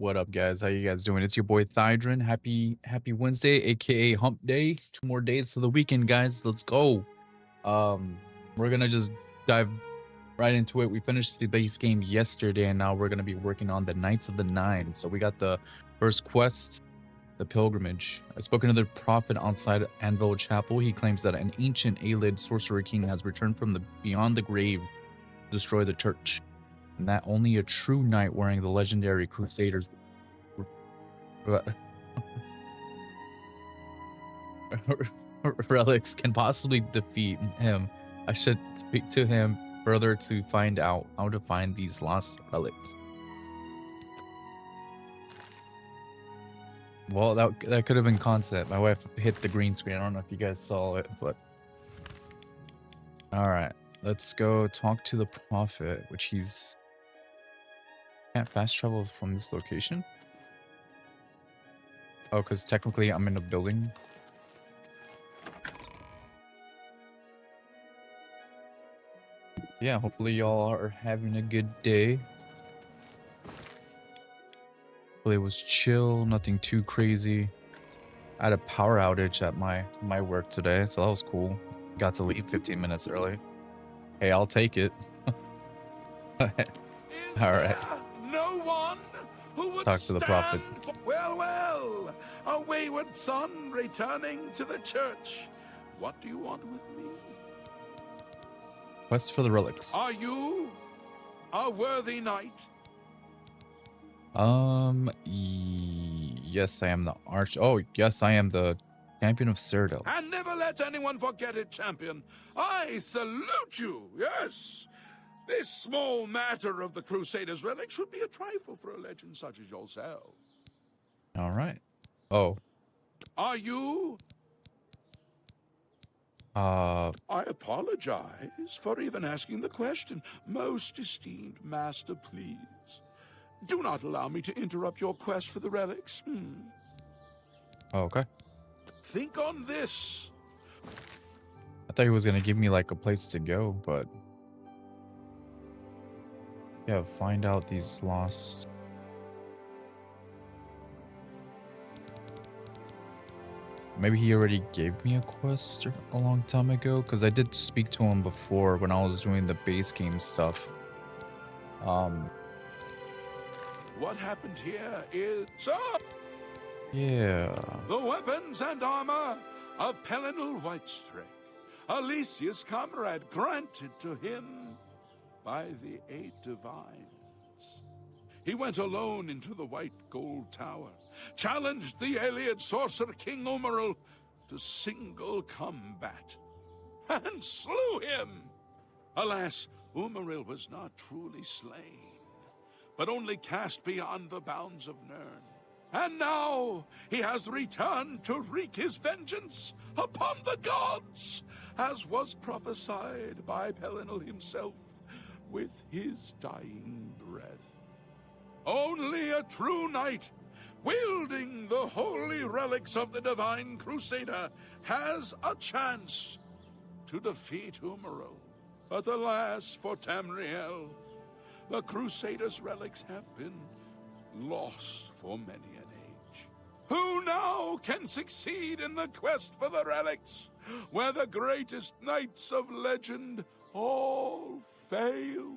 What up, guys? How you guys doing? It's your boy Thydren. Happy Wednesday, aka Hump Day. 2 more days to the weekend, guys. Let's go. We're gonna just dive right into it. We finished the base game yesterday, and now we're gonna be working on the Knights of the Nine. So we got the first quest, the pilgrimage. I've spoken to the prophet outside Anvil Chapel. He claims that an ancient Aelid sorcerer king has returned from the beyond the grave to destroy the church, and that only a true knight wearing the legendary Crusaders relics can possibly defeat him. I should speak to him further to find out how to find these lost relics. Well, that could have been concept. My wife hit the green screen. I don't know if you guys saw it, but all right, let's go talk to the prophet, which he's can't fast travel from this location. Oh, because technically I'm in a building. Yeah, hopefully y'all are having a good day. Hopefully it was chill, nothing too crazy. I had a power outage at my work today, so that was cool. Got to leave 15 minutes early. Hey, I'll take it. All right. No one who would Talk to the prophet. Well, a wayward son returning to the church. What do you want with me? Quest for the relics. Are you a worthy knight? Yes, I am the Oh, yes, I am the champion of Cyrodiil. And never let anyone forget it, champion. I salute you, yes. This small matter of the Crusaders' relic should be a trifle for a legend such as yourself. All right. Oh. Are you? I apologize for even asking the question. Most esteemed master, please. Do not allow me to interrupt your quest for the relics. Oh, okay. Think on this. I thought he was gonna give me like a place to go, but yeah, find out these lost. Maybe he already gave me a quest a long time ago, because I did speak to him before when I was doing the base game stuff. What happened here is Yeah. the weapons and armor of Pelinal Whitestrake, Alicia's comrade, granted to him by the 8 divines. He went alone into the White Gold Tower, challenged the Aelid sorcerer King Umaril to single combat, and slew him. Alas, Umaril was not truly slain, but only cast beyond the bounds of Nirn. And now he has returned to wreak his vengeance upon the gods, as was prophesied by Pelinal himself with his dying breath. Only a true knight, wielding the holy relics of the divine Crusader, has a chance to defeat Umaril. But alas for Tamriel, the Crusader's relics have been lost for many an age. Who now can succeed in the quest for the relics, where the greatest knights of legend all failed?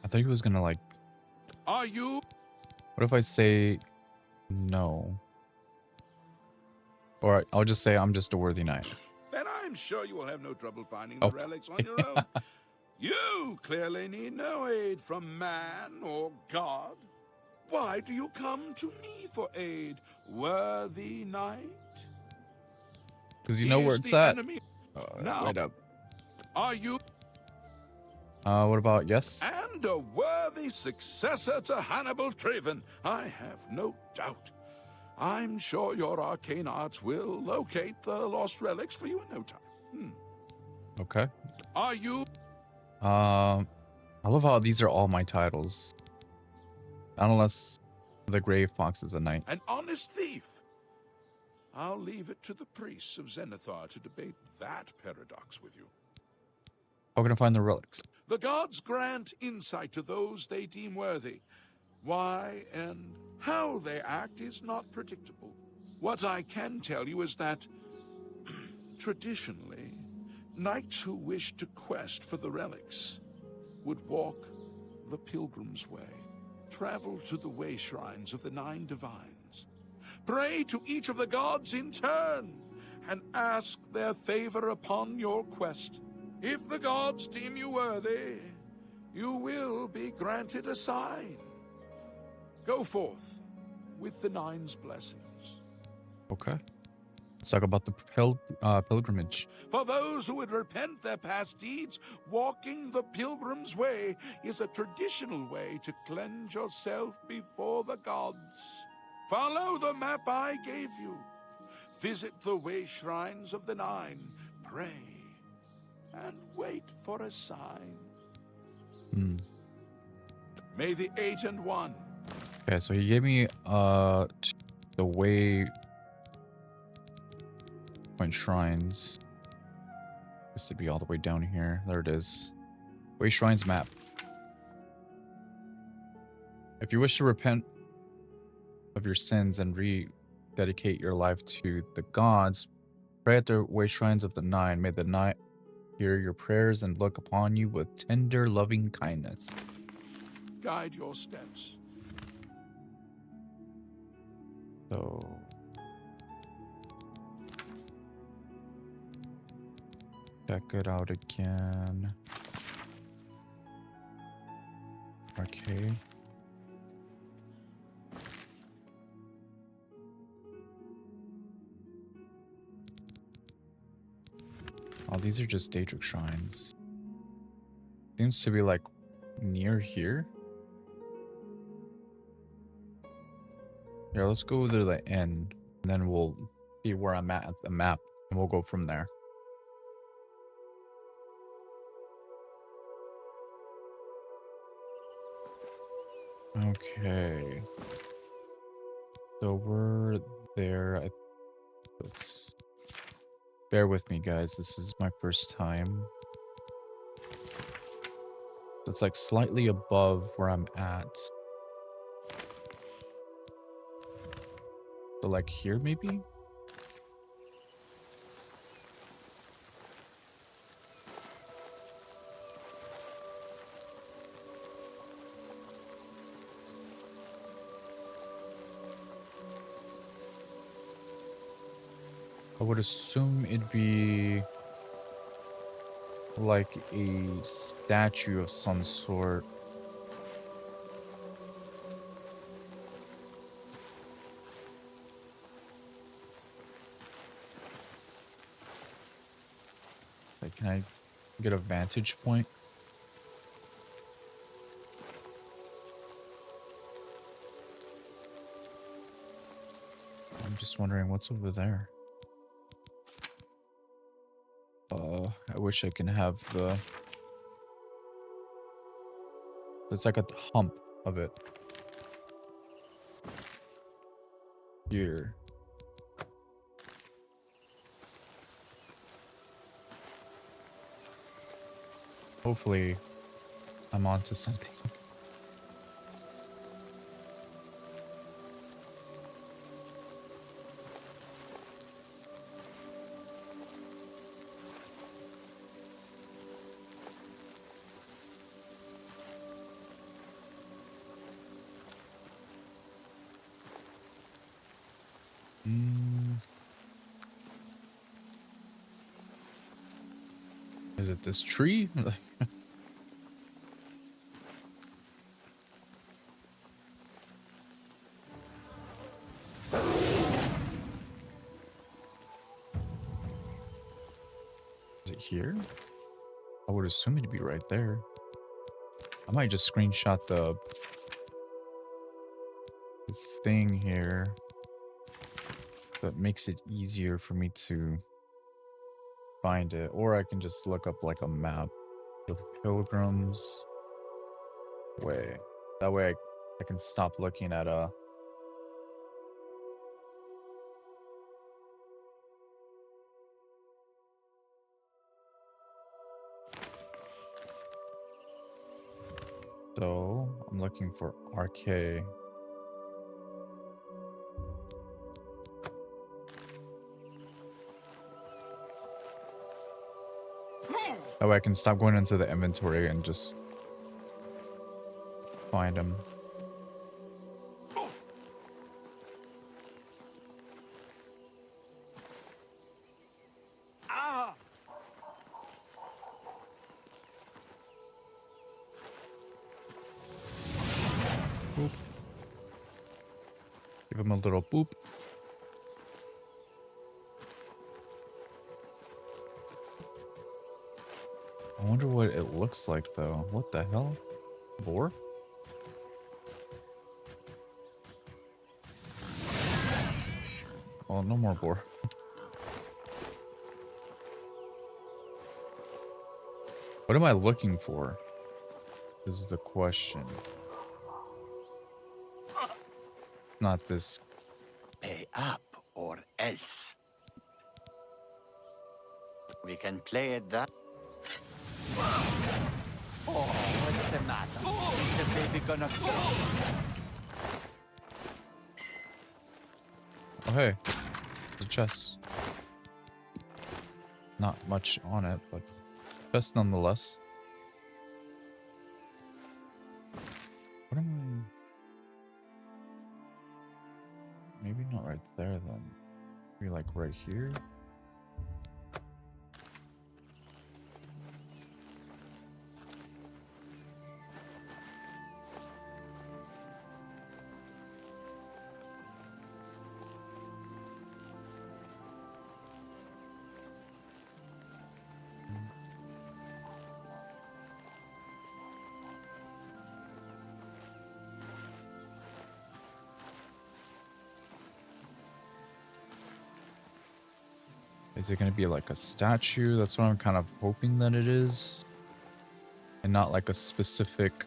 I thought he was gonna like... Are you? What if I say no? Or I'll just say I'm just a worthy knight. Then I'm sure you will have no trouble finding the relics on your own. You clearly need no aid from man or God. Why do you come to me for aid, worthy knight? Because you know where it's at. Now, wait up. Are you? What about yes? And a worthy successor to Hannibal Traven, I have no doubt. I'm sure your arcane arts will locate the lost relics for you in no time. Okay. Are you? I love how these are all my titles. Unless the Grave Fox is a knight. An honest thief. I'll leave it to the priests of Zenithar to debate that paradox with you. How can I find the relics? The gods grant insight to those they deem worthy, Why and how they act is not predictable. What I can tell you is that, traditionally, knights who wished to quest for the relics would walk the pilgrim's way, travel to the way shrines of the 9 divines, pray to each of the gods in turn, and ask their favor upon your quest. If the gods deem you worthy, you will be granted a sign. Go forth with the 9's blessings. Okay. Let's talk about the pilgrimage. For those who would repent their past deeds, walking the pilgrim's way is a traditional way to cleanse yourself before the gods. Follow the map I gave you. Visit the way shrines of the 9, pray, and wait for a sign. May the 8 and 1. Okay, so he gave me the way point shrines. This would be all the way down here. There it is. Way shrines map. If you wish to repent of your sins and rededicate your life to the gods, pray at the way shrines of the 9. May the 9 hear your prayers and look upon you with tender, loving kindness. Guide your steps. So check it out again. Okay. Oh, these are just Daedric shrines. Seems to be like near here. Yeah, let's go to the end, and then we'll see where I'm at the map, and we'll go from there. Okay. So we're there. Let's bear with me, guys. This is my first time. It's like slightly above where I'm at. So like here, maybe? I would assume it'd be like a statue of some sort. Like, can I get a vantage point? I'm just wondering what's over there. I wish I can have the... It's like a hump of it. Here. Hopefully, I'm onto something. Is it this tree? Is it here? I would assume it'd be right there. I might just screenshot the thing here. That makes it easier for me to find it. Or I can just look up like a map. The Pilgrim's Way. That way I can stop looking at a... So I'm looking for RK. That way I can stop going into the inventory and just find him. Boop. Give him a little boop. I wonder what it looks like though. What the hell? Boar? Oh, no more boar. What am I looking for? Is the question. Not this. Pay up or else. We can play it that. Oh, what's the matter? Is the baby gonna go? Oh, hey. The chest. Not much on it, but chest nonetheless. What am I? Maybe not right there then. Maybe like right here. Is it going to be like a statue? That's what I'm kind of hoping that it is. And not like a specific...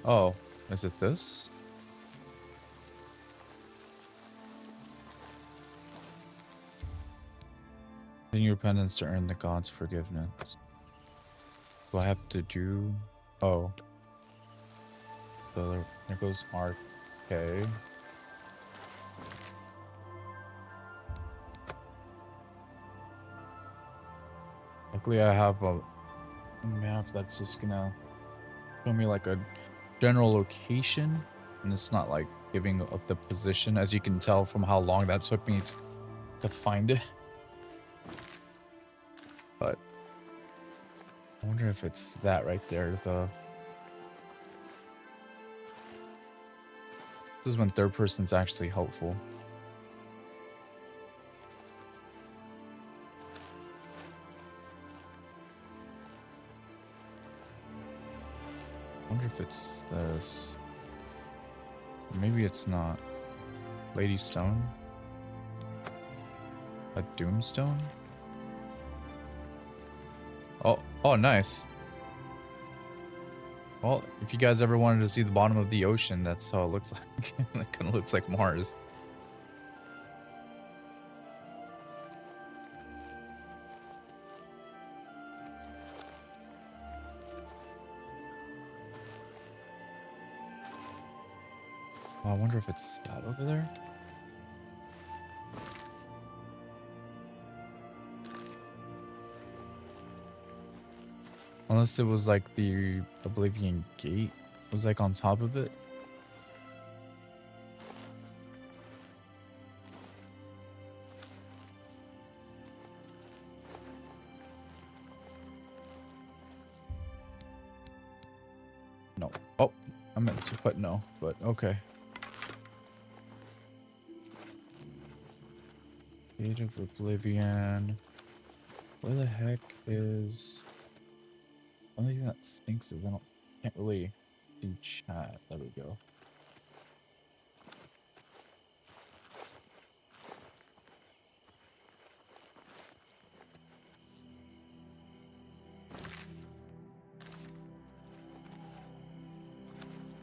Oh, is it this? Continue repentance to earn the gods' forgiveness. Do I have to do... Oh. So there goes RK. Luckily I have a map that's just gonna show me like a general location, and it's not like giving up the position, as you can tell from how long that took me to find it. But I wonder if it's that right there. This is when third person's actually helpful. I wonder if it's this. Maybe it's not. Lady Stone? A Doomstone? Oh, nice. Well, if you guys ever wanted to see the bottom of the ocean, that's how it looks like. It kind of looks like Mars. Oh, I wonder if it's that over there. Unless it was like the Oblivion Gate was like on top of it. No. Oh, I meant to put no, but okay. Gate of Oblivion. Where the heck is... The only thing that stinks is can't really see chat. There we go.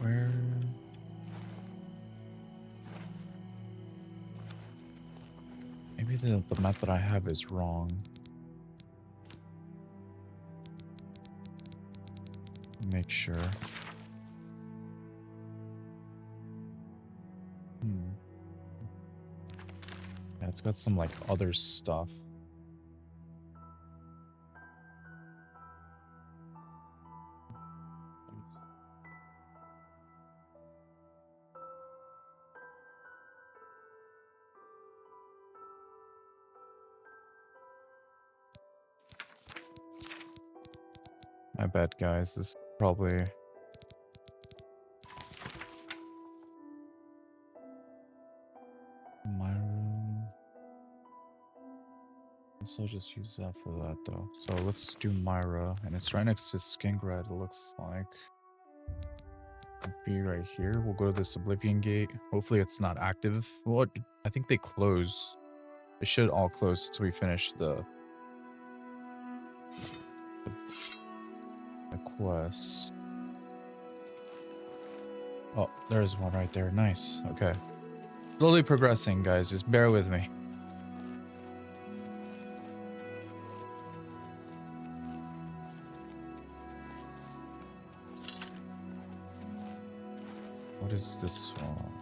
Where? Maybe the map that I have is wrong. Make sure. Yeah, it's got some like other stuff. My bad, guys. This is probably my room. So I'll just use that for that though. So let's do Myra, and it's right next to Skingred, it looks like. It'll be right here. We'll go to this Oblivion Gate. Hopefully it's not active. Well, I think they close. It should all close until we finish the quest. Oh, there's one right there. Nice. Okay. Slowly progressing, guys. Just bear with me. What is this one?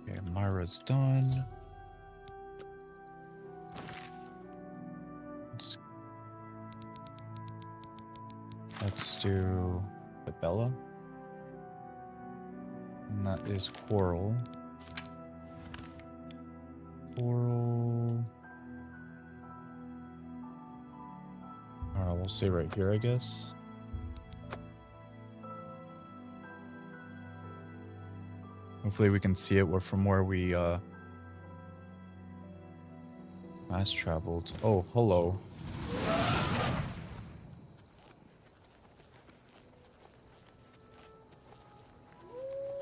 Okay, Myra's done. Let's do the Bella. And that is Coral. Coral. Alright, we'll say right here, I guess. Hopefully we can see it from where we last traveled. Oh, hello.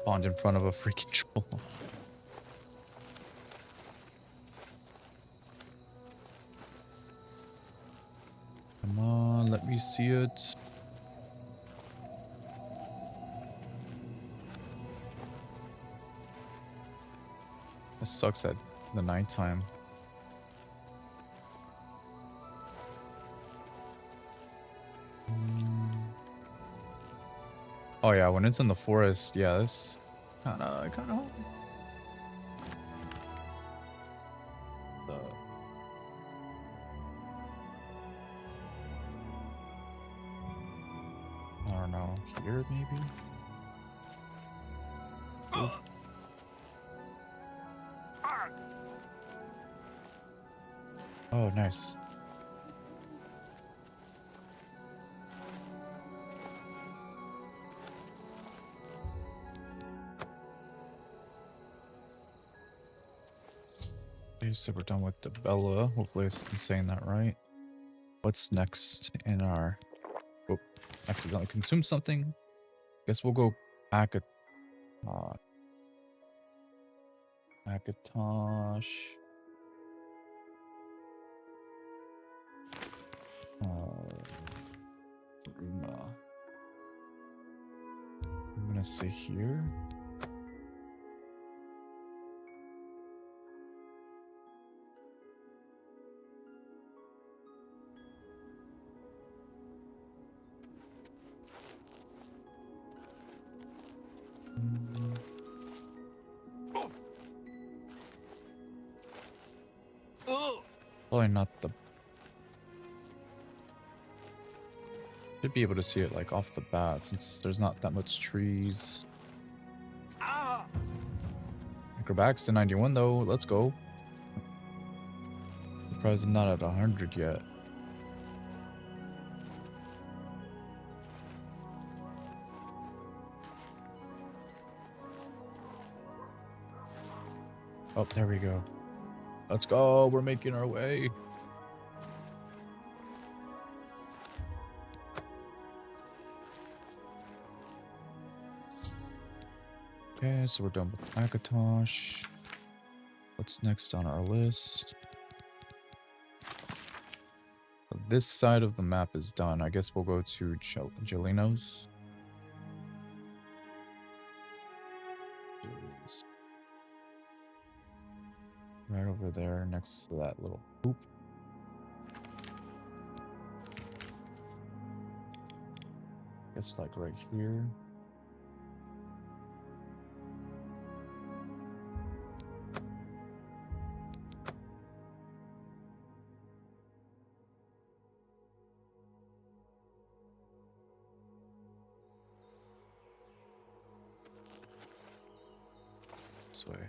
Spawned in front of a freaking troll. Come on, let me see it. This sucks at the nighttime. Oh yeah, when it's in the forest, yeah, this kind of. I don't know, here maybe. Oop. Oh, nice. Okay, so we're done with the Bella. Hopefully I'm saying that right. What's next in our... Oh, accidentally consumed something. Guess we'll go back at... Akatosh. I'm gonna say here. Probably not the... Should be able to see it like off the bat since there's not that much trees. Acrobatics to 91 though. Let's go. Surprised I'm not at 100 yet. Oh, there we go. Let's go. We're making our way. Okay, so we're done with Akatosh. What's next on our list? This side of the map is done. I guess we'll go to Gelino's. Right over there next to that little hoop. Guess like right here. this way.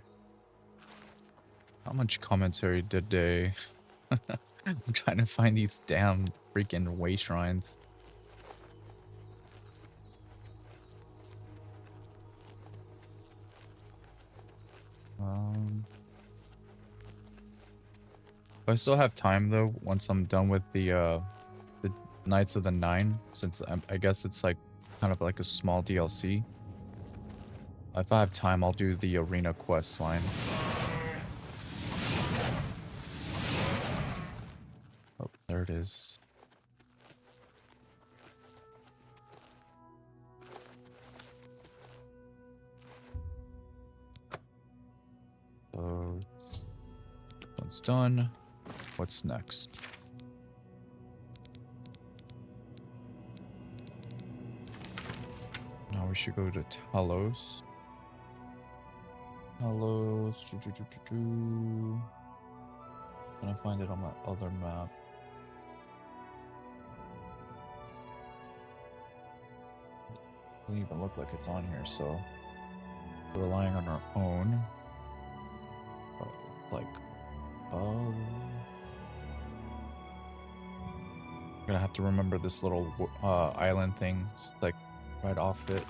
How much commentary did they... I'm trying to find these damn freaking way shrines. I still have time though. Once I'm done with the Knights of the Nine, since I guess it's like kind of like a small DLC. If I have time, I'll do the arena quest line. Oh, there it is. So, one's done. What's next? Now we should go to Talos. Talos. Gonna find it on my other map. Doesn't even look like it's on here, so we're relying on our own. Oh, like, I'm gonna have to remember this little island thing, like right off it.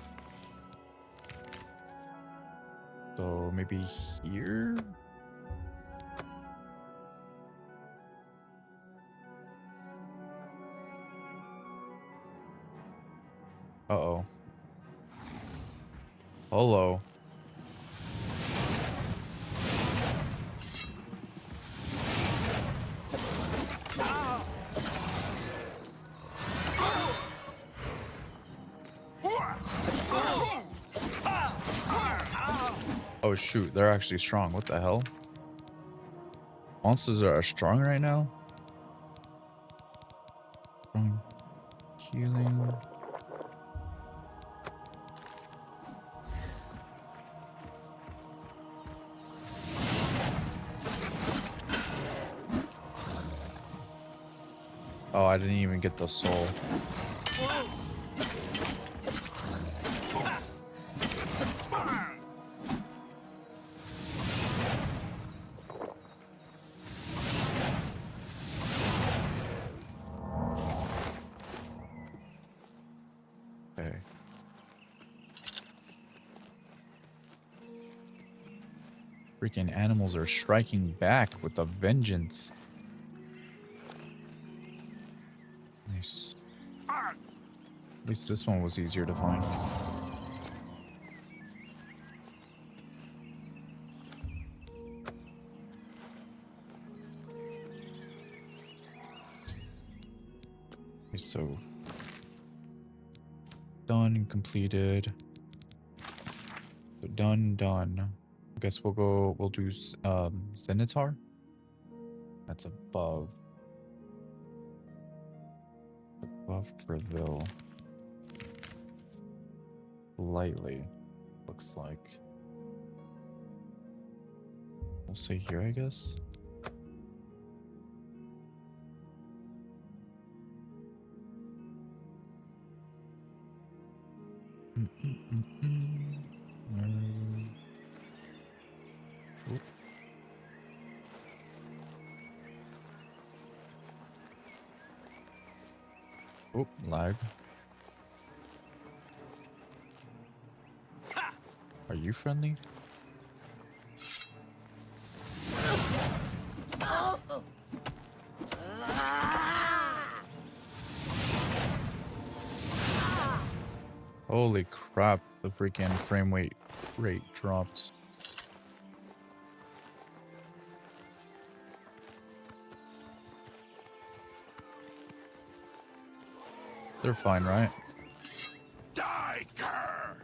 So maybe here. Uh-oh. Hello. Oh shoot, they're actually strong. What the hell? Monsters are strong right now? Strong healing. Oh, I didn't even get the soul. Okay. Freaking animals are striking back with a vengeance. Nice. At least this one was easier to find. Okay, so done and completed. So done. I guess we'll do Zenitar. That's above Breville. Lightly, looks like. We'll say here, I guess. Oh, lag. Are you friendly? Holy crap, the freaking frame rate dropped. They're fine, right? Die, cur!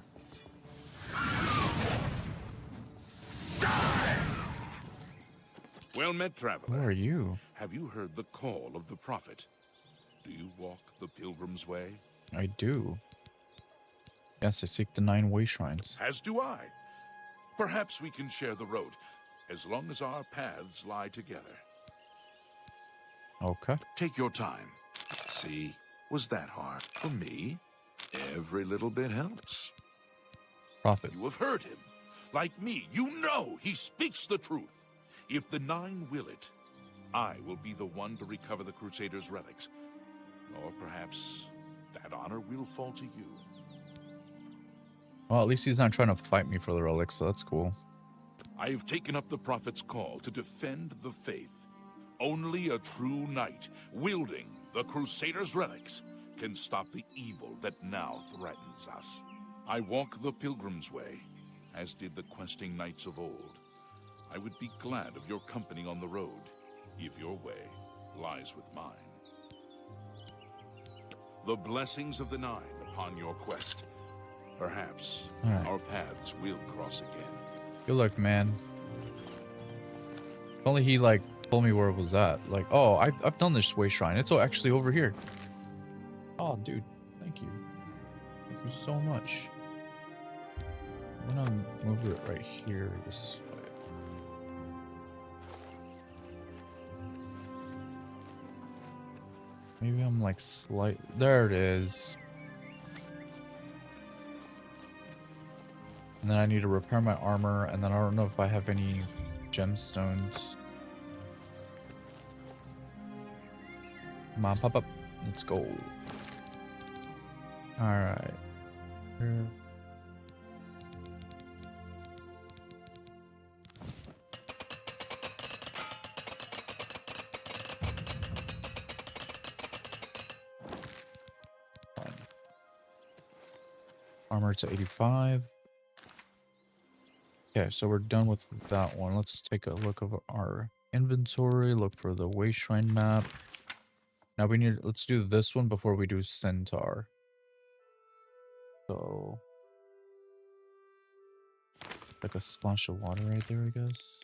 Die! Well met, traveler. Who are you? Have you heard the call of the prophet? Do you walk the pilgrim's way? I do. Yes, I seek the 9 way shrines. As do I. Perhaps we can share the road, as long as our paths lie together. Okay. Take your time. See, was that hard? For me, every little bit helps. Prophet. You have heard him. Like me, you know he speaks the truth. If the Nine will it, I will be the one to recover the Crusaders' relics. Or perhaps that honor will fall to you. Well, at least he's not trying to fight me for the relics, so that's cool. I have taken up the Prophet's call to defend the faith. Only a true knight, wielding the Crusaders' relics, can stop the evil that now threatens us. I walk the Pilgrim's Way, as did the questing knights of old. I would be glad of your company on the road, if your way lies with mine. The blessings of the Nine upon your quest. Perhaps our paths will cross again. Good luck, man. If only he, like, told me where it was at. Like, oh, I've done this way shrine. It's actually over here. Oh, dude. Thank you. Thank you so much. I'm gonna move it right here this way. Maybe I'm like there it is. And then I need to repair my armor, and then I don't know if I have any gemstones. Come on, pop up. Let's go. Alright. Armor to 85. Okay, so we're done with that one. Let's take a look of our inventory, look for the Way Shrine map. Now let's do this one before we do Centaur. So, like a splash of water right there, I guess.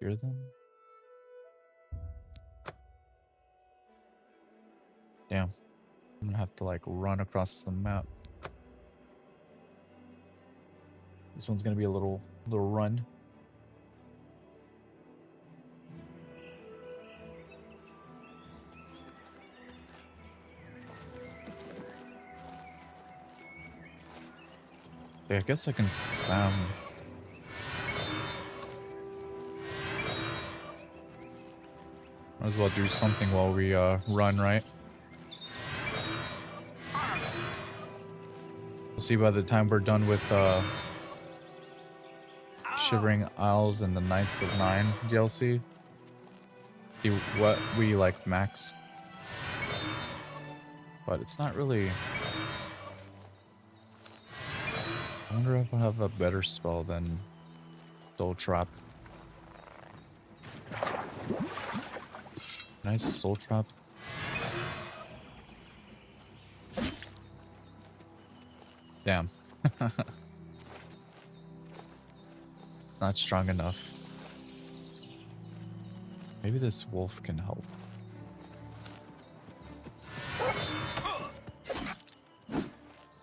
Hear them? Damn. I'm gonna have to like run across the map. This one's gonna be a little run. Yeah, I guess I can spam. Might as well do something while we run, right? We'll see by the time we're done with Shivering Isles and the Knights of Nine DLC. See what we like max. But it's not really. I wonder if I have a better spell than Soul Trap. Nice Soul Trap. Damn. Not strong enough. Maybe this wolf can help.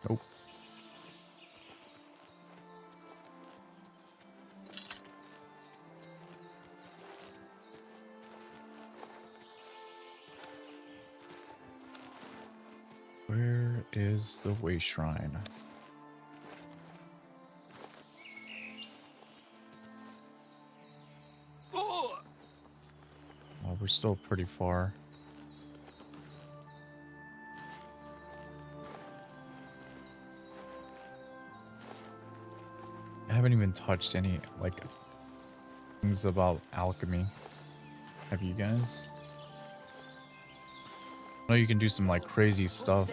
Nope. Where is the Way Shrine? Well, we're still pretty far. I haven't even touched any, like, things about alchemy. Have you guys? I know you can do some, like, crazy stuff.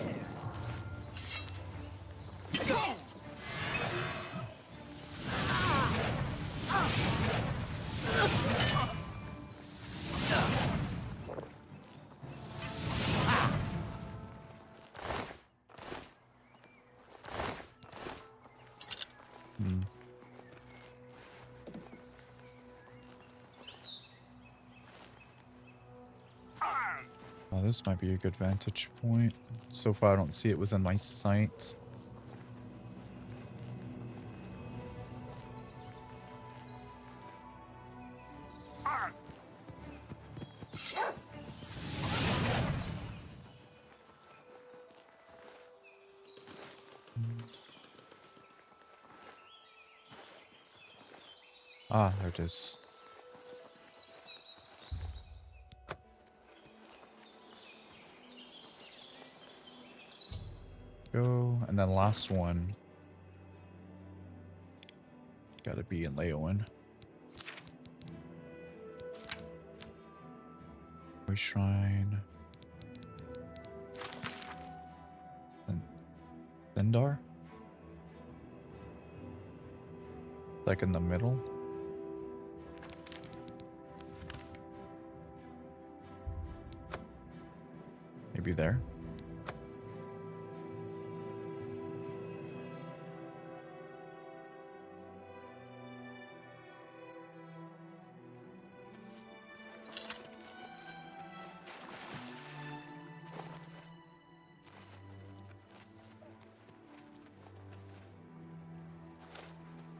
Oh, this might be a good vantage point. So far, I don't see it within my sight. Ah, there it is. Go, and then last one. Gotta be in Leowen. Shrine. And Zendar? Like in the middle? Maybe there?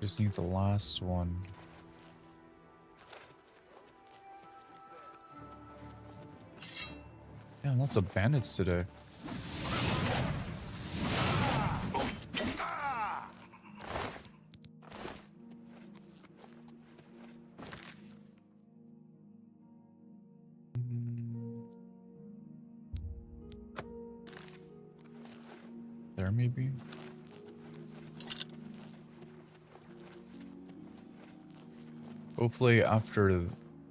Just need the last one. Yeah, lots of bandits today. There maybe? Hopefully after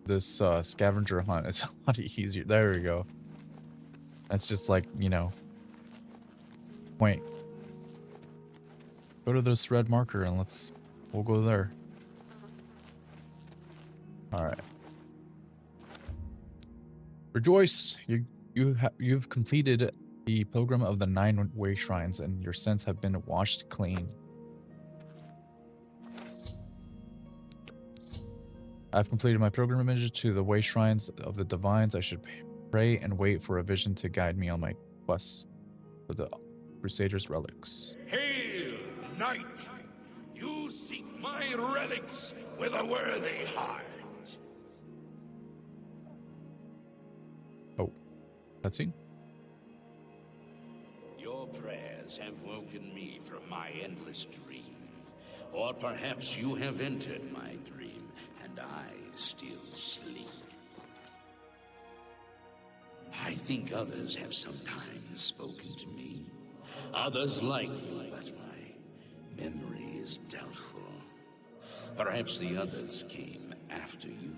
this scavenger hunt, it's a lot easier. There we go. That's just like, you know. Wait. Go to this red marker and we'll go there. Alright. Rejoice! You've completed the pilgrim of the 9 way shrines and your sins have been washed clean. I've completed my pilgrimage to the way shrines of the divines. I should pray and wait for a vision to guide me on my quest for the Crusader's relics. Hail, knight! You seek my relics with a worthy heart. Oh, cutscene? Your prayers have woken me from my endless dream. Or perhaps you have entered my dream, and I still sleep. I think others have sometimes spoken to me. Others like you, but my memory is doubtful. Perhaps the others came after you.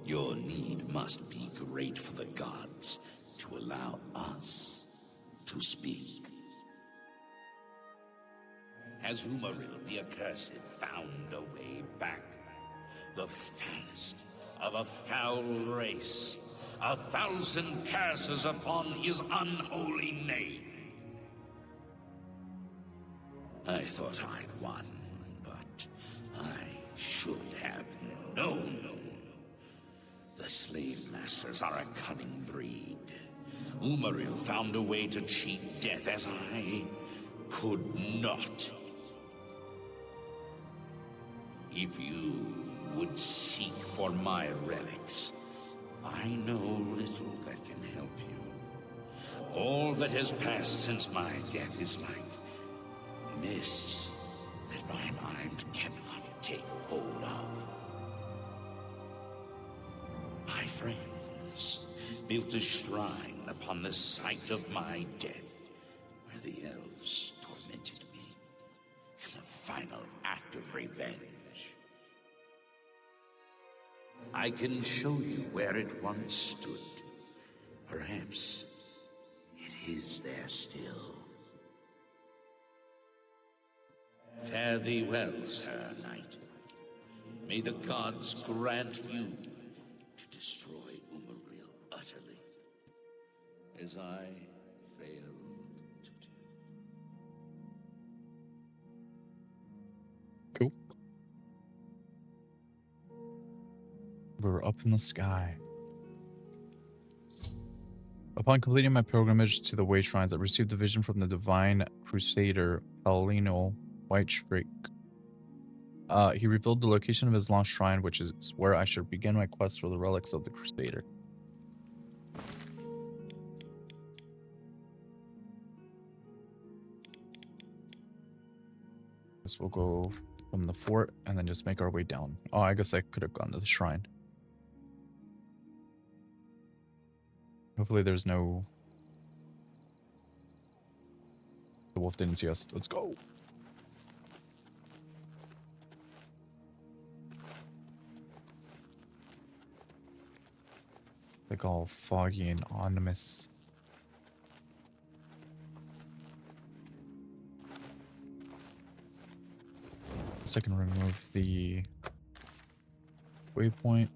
Your need must be great for the gods to allow us to speak. Has Umaril the Accursed found a way back? The foulest of a foul race. 1,000 curses upon his unholy name. I thought I'd won, but I should have known. The slave masters are a cunning breed. Umaril found a way to cheat death as I could not. If you would seek for my relics, I know little that can help you. All that has passed since my death is like mist that my mind cannot take hold of. My friends built a shrine upon the site of my death, where the elves tormented me in a final act of revenge. I can show you where it once stood. Perhaps it is there still. Fare thee well, Sir Knight. May the gods grant you to destroy Umaril utterly, as I failed to do. Cool. We're up in the sky. Upon completing my pilgrimage to the way shrines, I received a vision from the divine crusader Paulino Whitestrake. He revealed the location of his lost shrine, which is where I should begin my quest for the relics of the crusader. Guess we'll go from the fort and then just make our way down. Oh, I guess I could have gone to the shrine. Hopefully there's no... The wolf didn't see us. Let's go. Like all foggy and ominous. So I can remove the waypoint.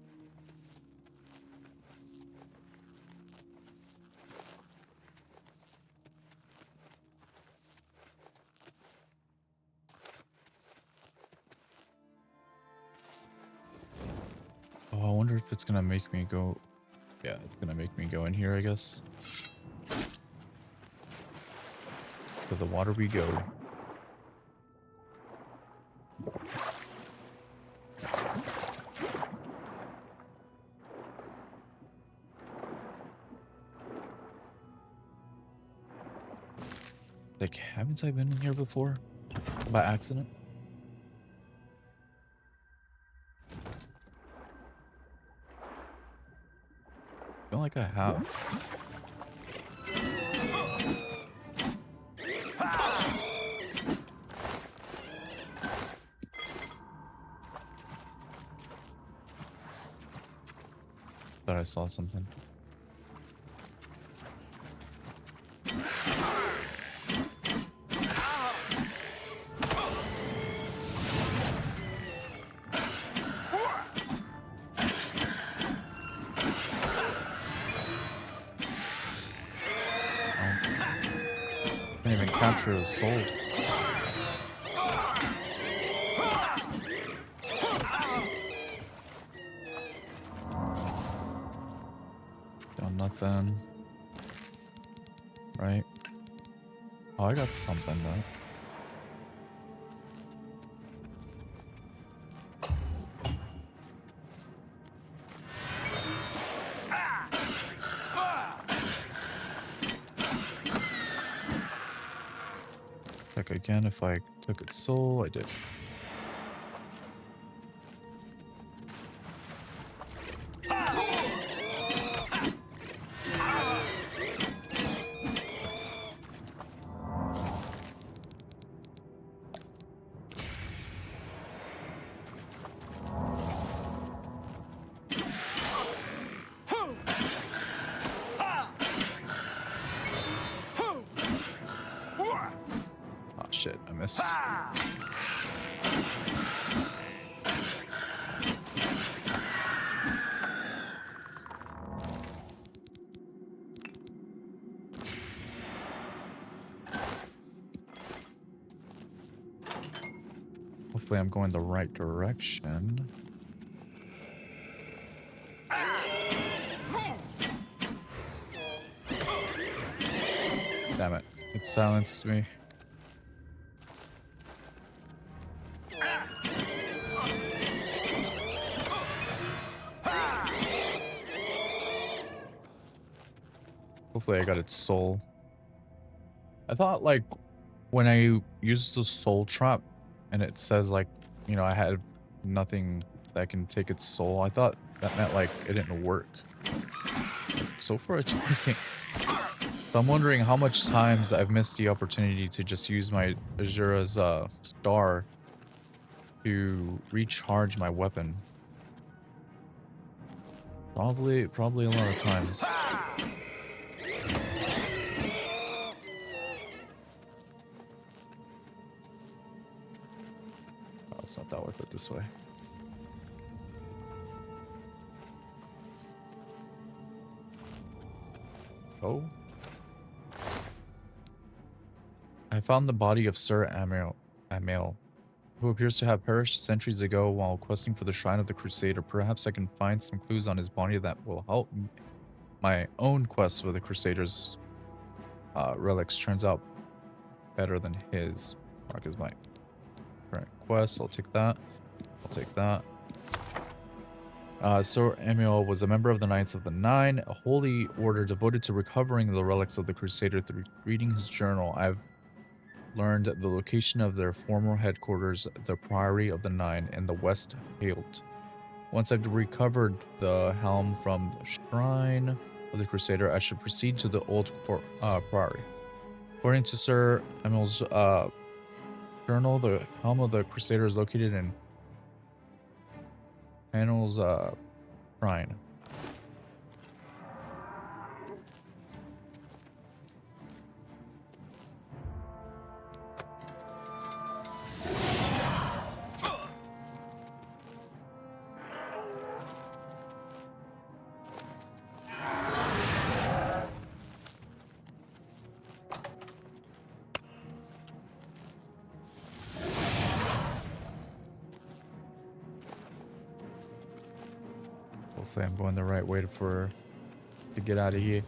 Oh, I wonder if it's gonna make me go. Yeah, it's gonna make me go in here, I guess. To the water we go. Like, haven't I been in here before? By accident? I feel like I have. Thought I saw something. Can't even capture a soul. Done nothing. Right? Oh, I got something though. Check again if I took its soul. I did. Shit, I missed. Hopefully I'm going the right direction. Damn it. It silenced me. Hopefully I got its soul. I thought like when I used the soul trap and it says like, you know, I had nothing that can take its soul. I thought that meant like it didn't work. So far it's working. So I'm wondering how much times I've missed the opportunity to just use my Azura's star to recharge my weapon. Probably a lot of times. Oh, it's not that way, but this way. Oh. I found the body of Sir Amel, who appears to have perished centuries ago while questing for the Shrine of the Crusader. Perhaps I can find some clues on his body that will help my own quest for the Crusader's relics turns out better than his. Mark is my current quest. I'll take that. I'll take that. Sir Amiel was a member of the Knights of the Nine, a holy order devoted to recovering the relics of the Crusader. Through reading his journal, I've learned the location of their former headquarters, the Priory of the Nine, in the West Hilt. Once I've recovered the helm from the Shrine of the Crusader, I should proceed to the old Priory. According to Sir Emil's journal, the helm of the Crusader is located in Emil's Shrine. Hopefully I'm going the right way to get out of here.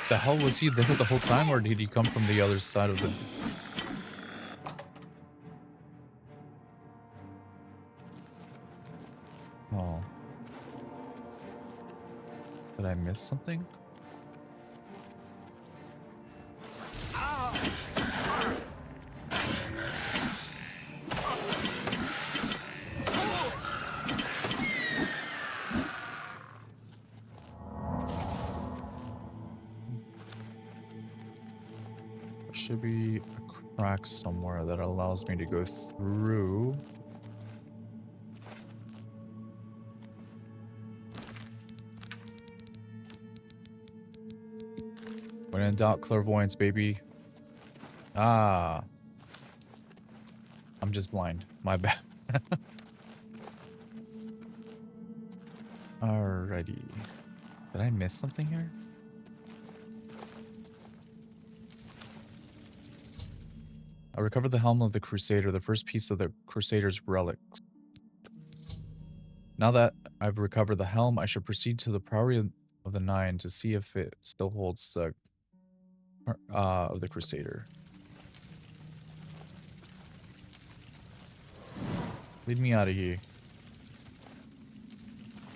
The hell, was he there the whole time, or did he come from the other side of the... Oh. Did I miss something? Should be a crack somewhere that allows me to go through. When in doubt, clairvoyance, baby. Ah. I'm just blind. My bad. Alrighty. Did I miss something here? I recovered the helm of the Crusader, the first piece of the Crusader's relics. Now that I've recovered the helm, I should proceed to the Priory of the Nine to see if it still holds the of the Crusader. Lead me out of here.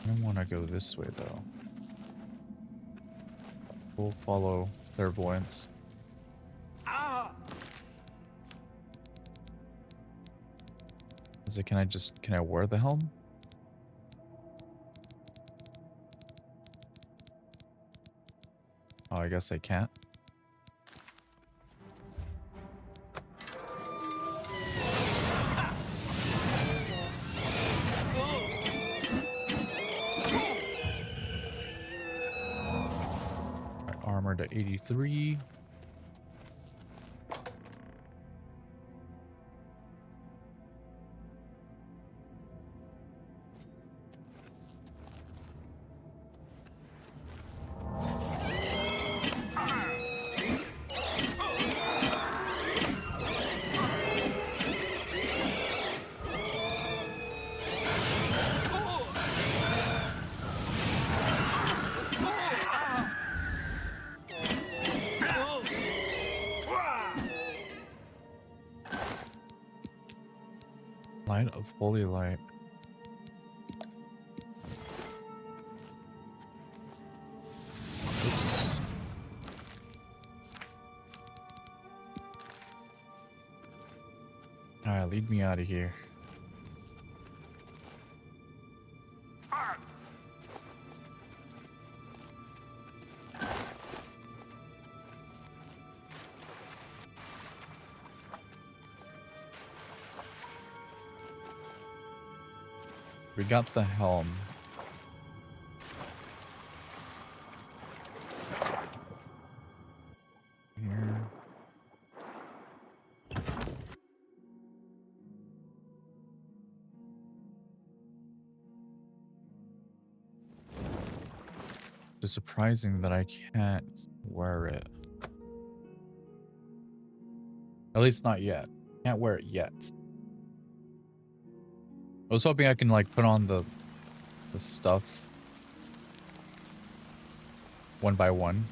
I don't want to go this way though. We'll follow clairvoyance. Is it, can I wear the helm? Oh, I guess I can't. Armor to 83. Light of holy light. Oops. Alright, lead me out of here. We got the helm. Here. It's surprising that I can't wear it. At least not yet. Can't wear it yet. I was hoping I can like put on the stuff one by one.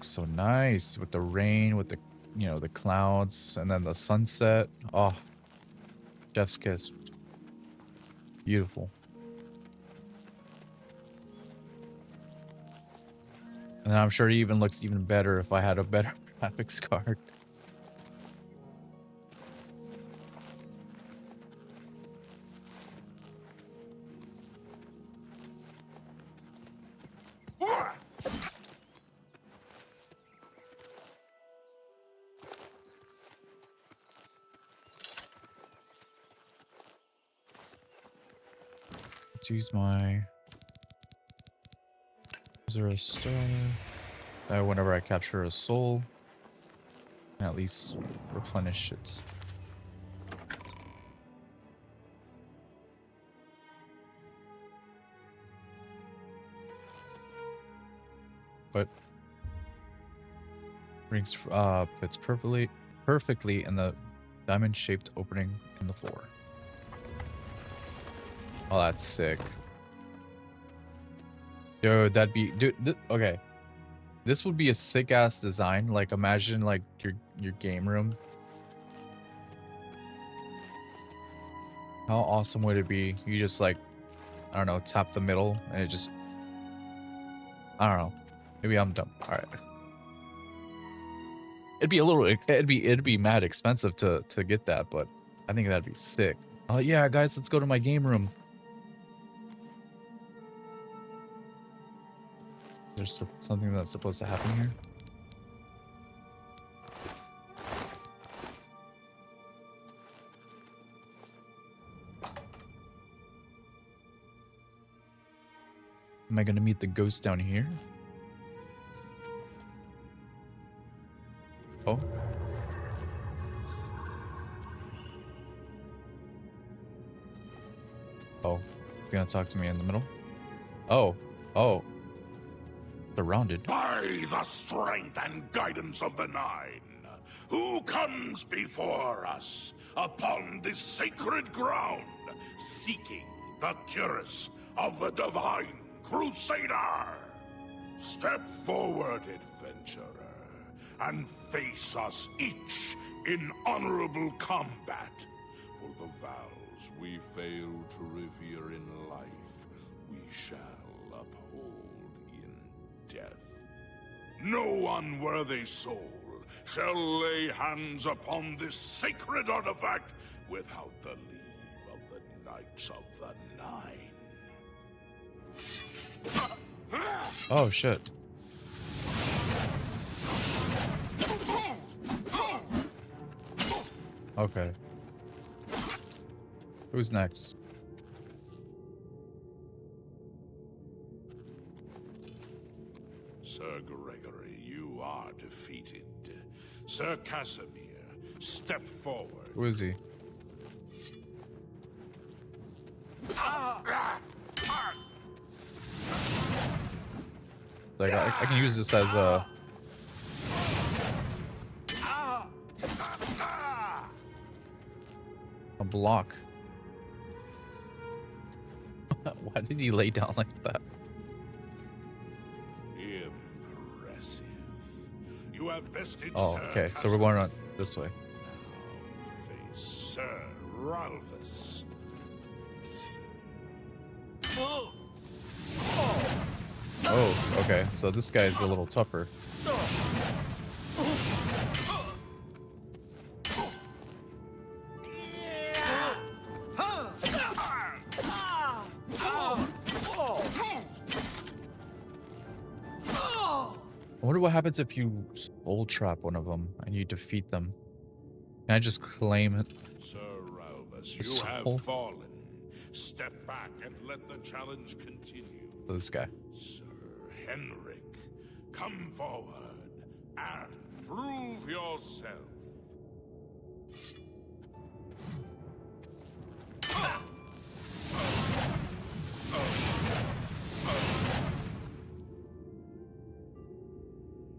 looks so nice with the rain, with the, you know, the clouds, and then the sunset. Oh, chef's kiss. Beautiful. And I'm sure it even looks even better if I had a better graphics card. Let's use my... Is there a star? Whenever I capture a soul, and at least replenish it. But rings fits perfectly in the diamond-shaped opening in the floor. Oh, that's sick. Dude, that'd be... Dude, okay. This would be a sick-ass design. Like, imagine, like, your game room. How awesome would it be? You just, like, I don't know, tap the middle, and it just... I don't know. Maybe I'm dumb. Alright. It'd be a little... It'd be mad expensive to get that, but I think that'd be sick. Oh, yeah, guys, let's go to my game room. There's something that's supposed to happen here. Am I gonna meet the ghost down here? Oh. Oh. He's gonna talk to me in the middle? Oh. Oh. Surrounded. By the strength and guidance of the Nine, who comes before us upon this sacred ground, seeking the cuirass of the Divine Crusader? Step forward, adventurer, and face us each in honorable combat. For the vows we fail to revere in life, we shall uphold in death. No unworthy soul shall lay hands upon this sacred artifact without the leave of the Knights of the Nine. Oh, shit. Okay. Who's next? Sir Gregory, you are defeated. Sir Casimir, step forward. Who is he? Like, I can use this as a... block. Why did he lay down like that? Impressive. You have bested Oh, Sir okay. So Casimir. we're going on this way. Now face Sir Ralphus. Oh, okay. So this guy's a little tougher. I wonder what happens if you soul trap one of them and you defeat them. Can I just claim it? Sir Ralphus, The you soul? have fallen. Step back and let the challenge continue. For this guy. Sir Henrik, come forward and prove yourself.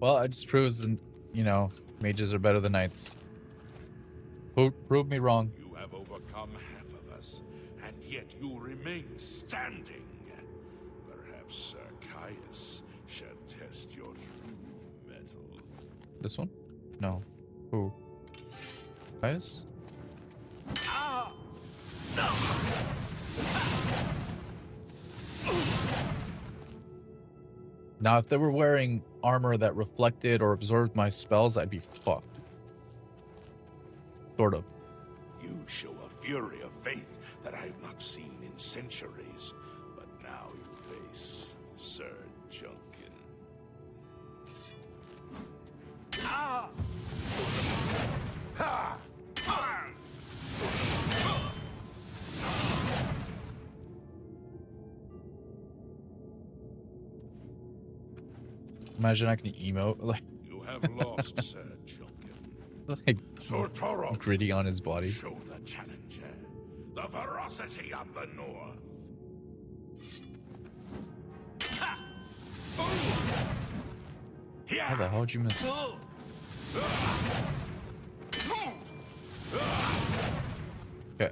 Well, it just proves that, you know, mages are better than knights. Prove me wrong. You have overcome half of us, and yet you remain standing. Perhaps Sir Caius shall test your true mettle. This one? No. Who? Guys? Now, if they were wearing armor that reflected or absorbed my spells, I'd be fucked. Sort of. You show a fury of faith that I have not seen in centuries, but now you face Sir Junkin. Ah! Ha! Ah! Imagine I can emote like You have lost, Sir Junkin. like Sir Toro, gritty on his body. show the challenger the ferocity of the North. Ha! How the hell did you miss? Okay.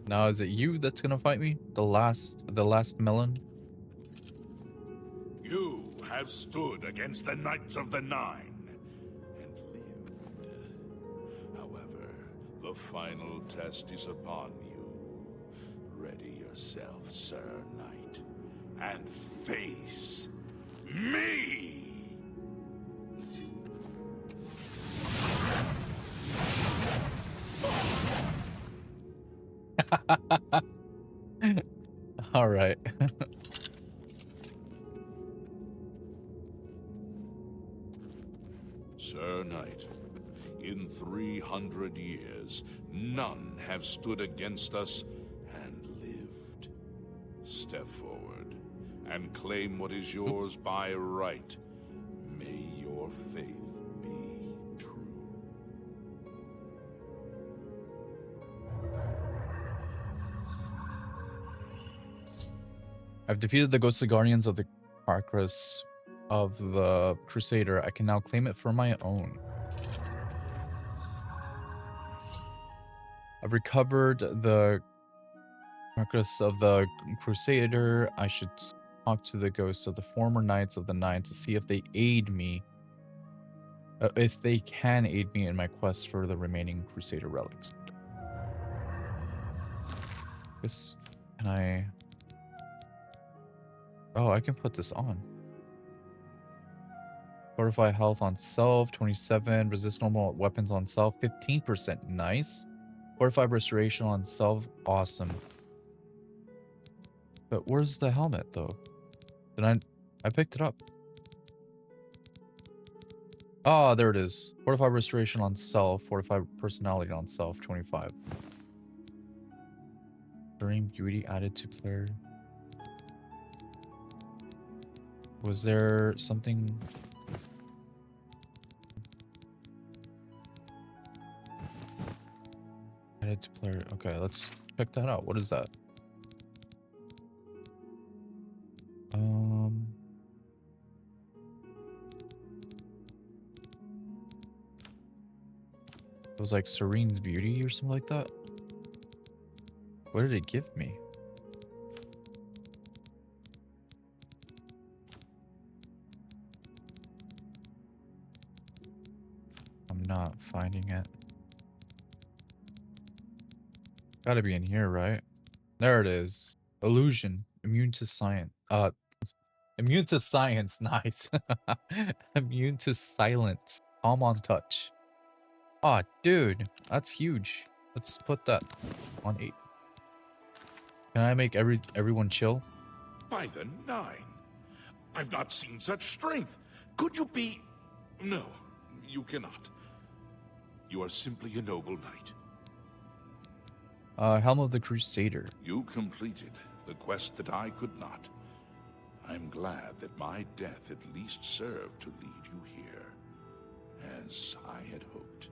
Now is it you that's gonna fight me? The last melon? You have stood against the Knights of the Nine and lived. However, the final test is upon you. Ready yourself, Sir Knight, and face me! All right. Sir Knight, in 300 years, none have stood against us and lived. Step forward and claim what is yours by right. May your faith be true. I've defeated the ghostly guardians of the carcass of the Crusader. I can now claim it for my own. I've recovered the carcass of the Crusader. I should talk to the ghosts of the former Knights of the Nine to see if they aid me. If they can aid me in my quest for the remaining Crusader relics. This, can I... Oh, I can put this on. Fortify health on self, 27. Resist normal weapons on self, 15%. Nice. Fortify restoration on self, awesome. But where's the helmet, though? Did I picked it up. Oh, there it is. Fortify restoration on self, fortify personality on self, 25. Serene beauty added to player. Was there something... added to player? Okay, let's check that out. What is that? It was like Serene's beauty or something like that. What did it give me? I'm not finding it. Gotta be in here, right? There it is. Illusion. Immune to science. Immune to science. Nice. Immune to silence. Calm on touch. Aw, dude. That's huge. Let's put that on 8. Can I make everyone chill? By the Nine, I've not seen such strength. Could you be... No, you cannot. You are simply a noble knight. Helm of the Crusader. You completed the quest that I could not. I'm glad that my death at least served to lead you here, as I had hoped.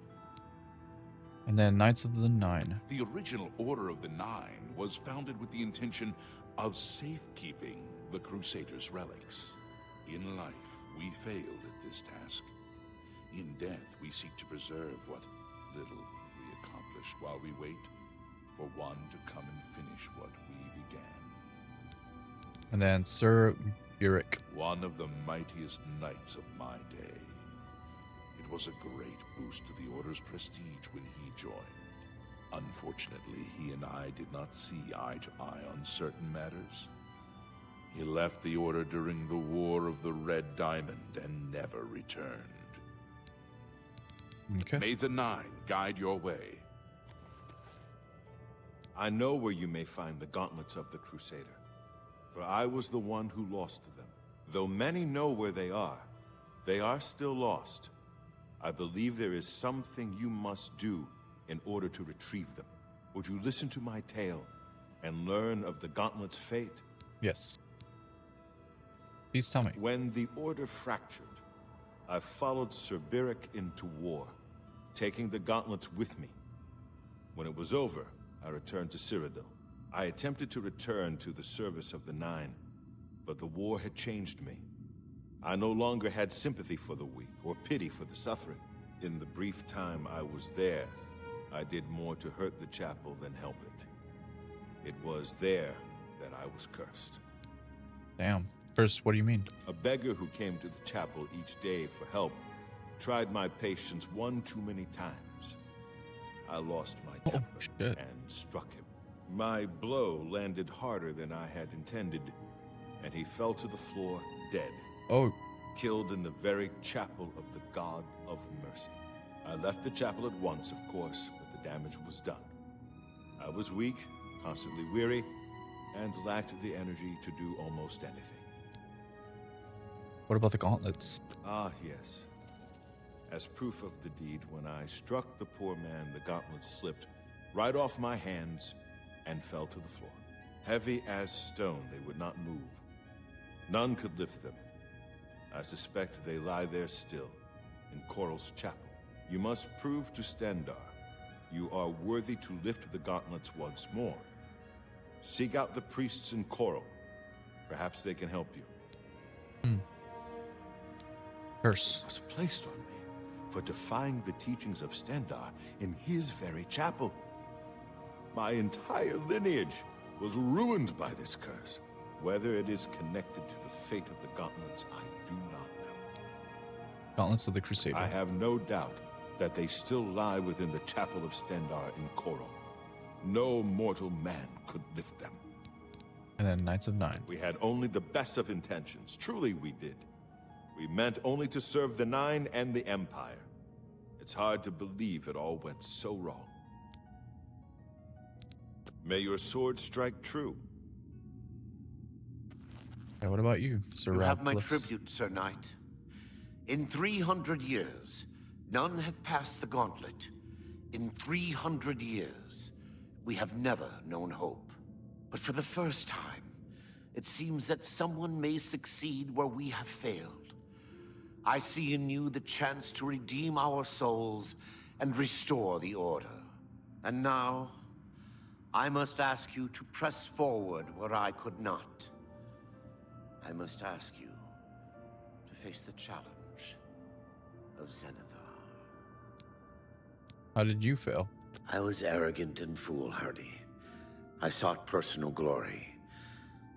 And then Knights of the Nine. The original Order of the Nine was founded with the intention of safekeeping the Crusaders' relics. In life, we failed at this task. In death, we seek to preserve what little we accomplished while we wait for one to come and finish what we began. And then Sir Burek. One of the mightiest knights of my day. It was a great boost to the Order's prestige when he joined. Unfortunately, he and I did not see eye to eye on certain matters. He left the Order during the War of the Red Diamond and never returned. Okay. May the Nine guide your way. I know where you may find the gauntlets of the Crusader, for I was the one who lost them. Though many know where they are still lost. I believe there is something you must do in order to retrieve them. Would you listen to my tale and learn of the gauntlet's fate? Yes. Please tell me. When the Order fractured, I followed Sir Beric into war, taking the gauntlets with me. When it was over, I returned to Cyrodiil. I attempted to return to the service of the Nine, but the war had changed me. I no longer had sympathy for the weak or pity for the suffering. In the brief time I was there, I did more to hurt the chapel than help it. It was there that I was cursed. Damn. First, what do you mean? A beggar who came to the chapel each day for help tried my patience one too many times. I lost my temper shit. and struck him. My blow landed harder than I had intended, and he fell to the floor dead. Oh, Killed in the very chapel of the God of Mercy. I left the chapel at once, of course, but the damage was done. I was weak, constantly weary, and lacked the energy to do almost anything. what about the gauntlets? Ah, yes. As proof of the deed, when I struck the poor man, the gauntlets slipped right off my hands and fell to the floor. Heavy as stone, they would not move. None could lift them. I suspect they lie there still, in Coral's chapel. You must prove to Stendarr you are worthy to lift the gauntlets once more. Seek out the priests in Coral. Perhaps they can help you. Curse. It was placed on me for defying the teachings of Stendarr in his very chapel. My entire lineage was ruined by this curse. Whether it is connected to the fate of the gauntlets, I do not know. Gauntlets of the Crusader. I have no doubt that they still lie within the chapel of Stendarr in Coral. No mortal man could lift them. And then Knights of Nine. We had only the best of intentions. Truly we did. We meant only to serve the Nine and the Empire. It's hard to believe it all went so wrong. May your sword strike true. Yeah, what about you, Sir You have my Radcliffe? tribute, Sir Knight. In 300 years, none have passed the gauntlet. In 300 years, we have never known hope. But for the first time, it seems that someone may succeed where we have failed. I see in you the chance to redeem our souls and restore the Order. And now, I must ask you to press forward where I could not. I must ask you to face the challenge of Zenithar. How did you fail? I was arrogant and foolhardy. I sought personal glory.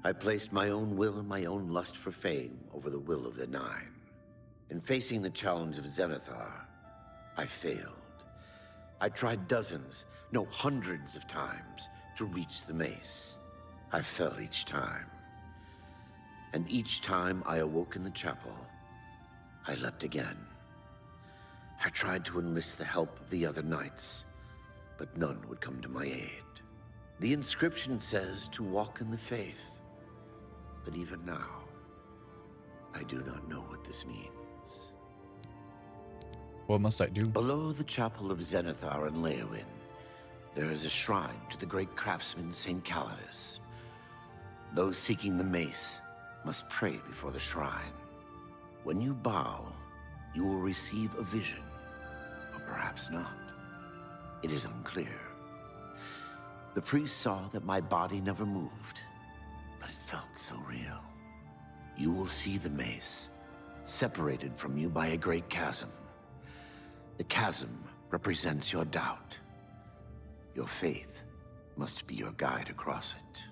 I placed my own will and my own lust for fame over the will of the Nine. In facing the challenge of Zenithar, I failed. I tried dozens, no hundreds of times to reach the mace. I fell each time. And each time I awoke in the chapel, I leapt again. I tried to enlist the help of the other knights, but none would come to my aid. The inscription says to walk in the faith, but even now, I do not know what this means. What must I do? Below the chapel of Zenithar and Leowyn, there is a shrine to the great craftsman St. Calidus. Those seeking the mace must pray before the shrine. When you bow, you will receive a vision, or perhaps not. It is unclear. The priest saw that my body never moved, but it felt so real. You will see the mace, separated from you by a great chasm. The chasm represents your doubt. Your faith must be your guide across it.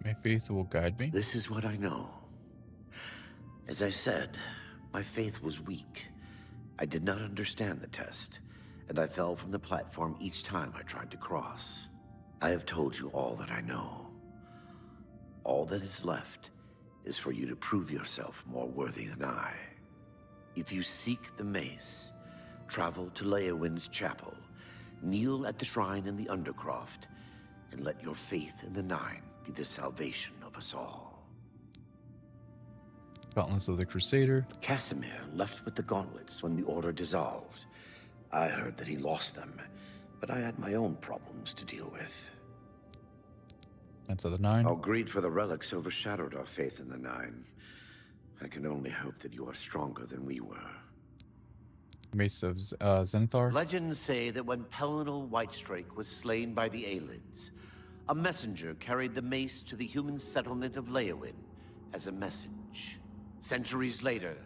My faith will guide me. This is what I know. As I said, my faith was weak, I did not understand the test, and I fell from the platform each time I tried to cross. I have told you all that I know. All that is left is for you to prove yourself more worthy than I. If you seek the mace, travel to Leowin's chapel, kneel at the shrine in the Undercroft, and let your faith in the Nine be the salvation of us all. Gauntlets of the Crusader. Casimir left with the gauntlets when the Order dissolved. I heard that he lost them, but I had my own problems to deal with. Knights of the Nine. Our greed for the relics overshadowed our faith in the Nine. I can only hope that you are stronger than we were. Mace of Zenithar. Legends say that when Pelinal Whitestrake was slain by the Aelids, a messenger carried the mace to the human settlement of Leowin as a message. Centuries later,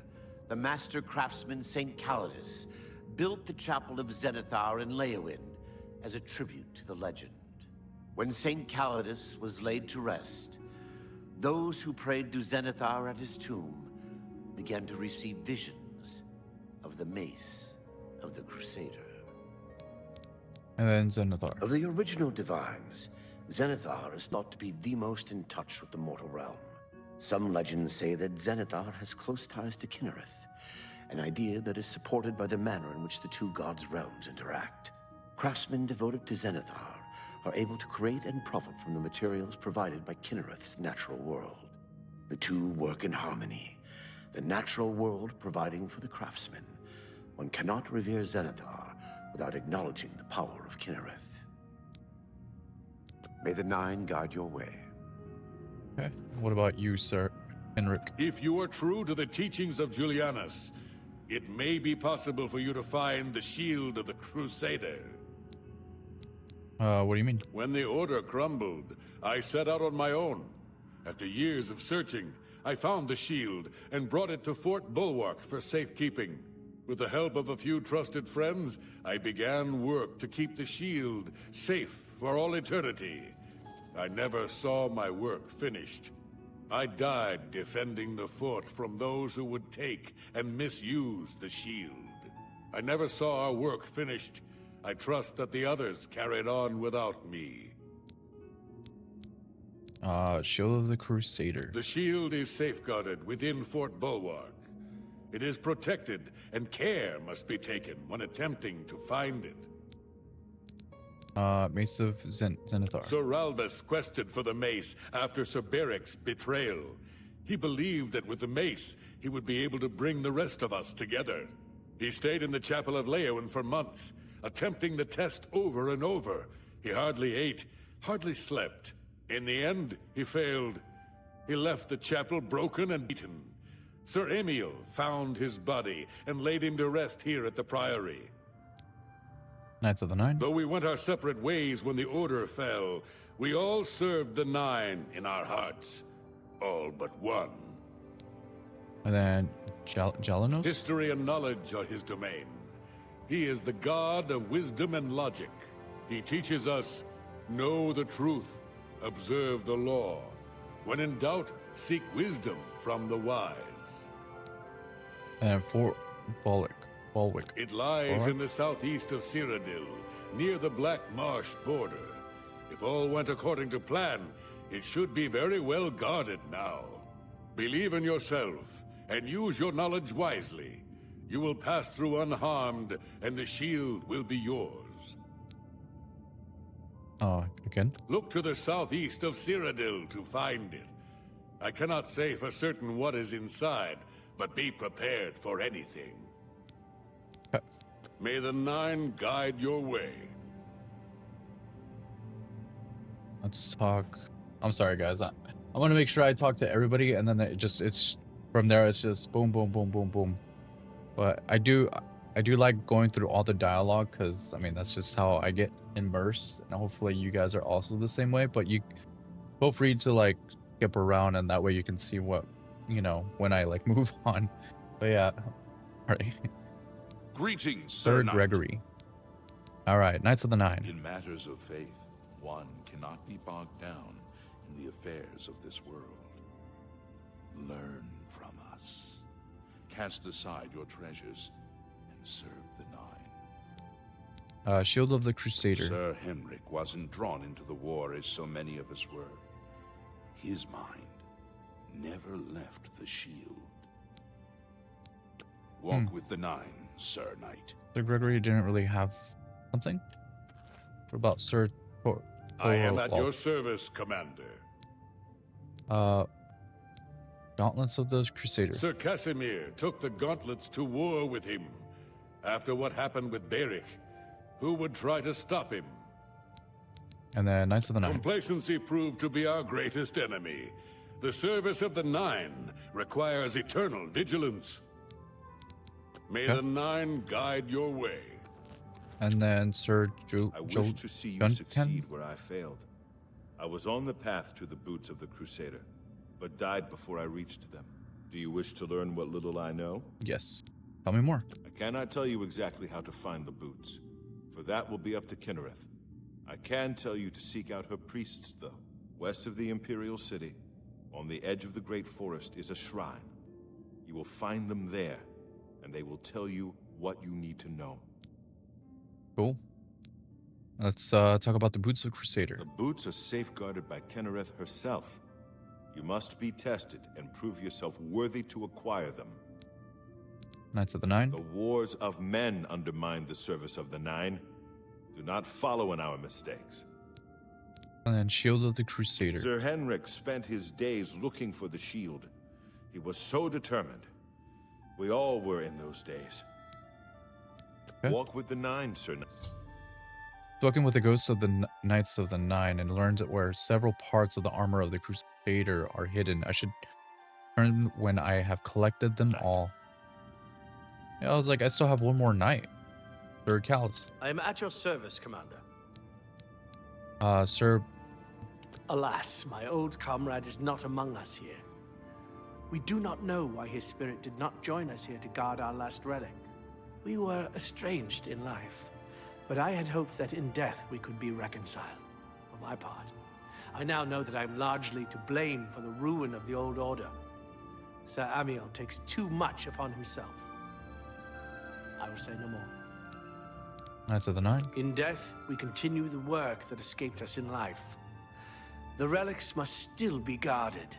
the master craftsman St. Calidus built the Chapel of Zenithar in Leowin as a tribute to the legend. When St. Calidus was laid to rest, those who prayed to Zenithar at his tomb began to receive visions of the mace of the Crusader. And then Zenithar. Of the original divines, Zenithar is thought to be the most in touch with the mortal realm. Some legends say that Zenithar has close ties to Kinnereth, an idea that is supported by the manner in which the two gods' realms interact. Craftsmen devoted to Zenithar are able to create and profit from the materials provided by Kinnereth's natural world. The two work in harmony, the natural world providing for the craftsmen. One cannot revere Zenithar without acknowledging the power of Kinnereth. May the Nine guide your way. Okay. What about you, Sir Henrik? If you are true to the teachings of Julianus, it may be possible for you to find the shield of the Crusader. What do you mean? When the Order crumbled, I set out on my own. After years of searching, I found the shield and brought it to Fort Bulwark for safekeeping. With the help of a few trusted friends, I began work to keep the shield safe for all eternity. I never saw my work finished. I died defending the fort from those who would take and misuse the shield. I never saw our work finished. I trust that the others carried on without me. Shield of the Crusader. The shield is safeguarded within Fort Bulwark. It is protected, and care must be taken when attempting to find it. Mace of Zenithar. Sir Ralbus quested for the mace after Sir Beric's betrayal. He believed that with the mace, he would be able to bring the rest of us together. He stayed in the Chapel of Leowin for months, attempting the test over and over. He hardly ate, hardly slept. In the end, he failed. He left the chapel broken and beaten. Sir Emil found his body and laid him to rest here at the Priory. Knights of the Nine. Though we went our separate ways when the Order fell, we all served the Nine in our hearts. All but one. And then Jalanos. History and knowledge are his domain. He is the god of wisdom and logic. He teaches us, know the truth, observe the law. When in doubt, seek wisdom from the wise. And Fort Bulwark. It lies in the southeast of Cyrodiil, near the Black Marsh border. If all went according to plan, it should be very well guarded now. Believe in yourself, and use your knowledge wisely. You will pass through unharmed, and the shield will be yours. Again? Look to the southeast of Cyrodiil to find it. I cannot say for certain what is inside, but be prepared for anything. May the Nine guide your way. Let's talk. I'm sorry, guys. I want to make sure I talk to everybody, and then it's from there. It's just boom, boom, boom, boom, boom. But I do like going through all the dialogue because I mean that's just how I get immersed, and hopefully you guys are also the same way. But you feel free to like skip around, and that way you can see what when I like move on. But yeah, all right. Greetings, Sir Knight. Gregory. All right, Knights of the Nine. In matters of faith, one cannot be bogged down in the affairs of this world. Learn from us. Cast aside your treasures serve the Nine. Shield of the Crusader. Sir Henrik wasn't drawn into the war as so many of us were. His mind never left the shield. Walk with the Nine, Sir Knight. Sir Gregory didn't really have something? What about Sir I am at your service, Commander. Gauntlets of the Crusader. Sir Casimir took the gauntlets to war with him. After what happened with Berich, who would try to stop him? And then Knights of the Nine. Complacency proved to be our greatest enemy. The service of the Nine requires eternal vigilance. May the Nine guide your way. And then Sir I wish to see you succeed where I failed. I was on the path to the boots of the Crusader, but died before I reached them. Do you wish to learn what little I know? Yes. Tell me more. I cannot tell you exactly how to find the boots, for that will be up to Kinnereth. I can tell you to seek out her priests, though. West of the Imperial City, on the edge of the Great Forest, is a shrine. You will find them there, and they will tell you what you need to know. Cool. Let's talk about the Boots of Crusader. The boots are safeguarded by Kinnereth herself. You must be tested and prove yourself worthy to acquire them. Knights of the Nine. The wars of men undermine the service of the Nine. Do not follow in our mistakes. And then Shield of the Crusader. Sir Henrik spent his days looking for the shield. He was so determined. We all were in those days. Okay. Walk with the Nine, Sir. Spoken with the ghosts of the Knights of the Nine and learned where several parts of the armor of the Crusader are hidden. I should turn when I have collected them all. Yeah, I was like, I still have one more knight. Sir Callus. I am at your service, Commander. Sir... Alas, my old comrade is not among us here. We do not know why his spirit did not join us here to guard our last relic. We were estranged in life, but I had hoped that in death we could be reconciled. For my part, I now know that I am largely to blame for the ruin of the old order. Sir Amiel takes too much upon himself. I will say no more. Knights of the Nine. In death, we continue the work that escaped us in life. The relics must still be guarded,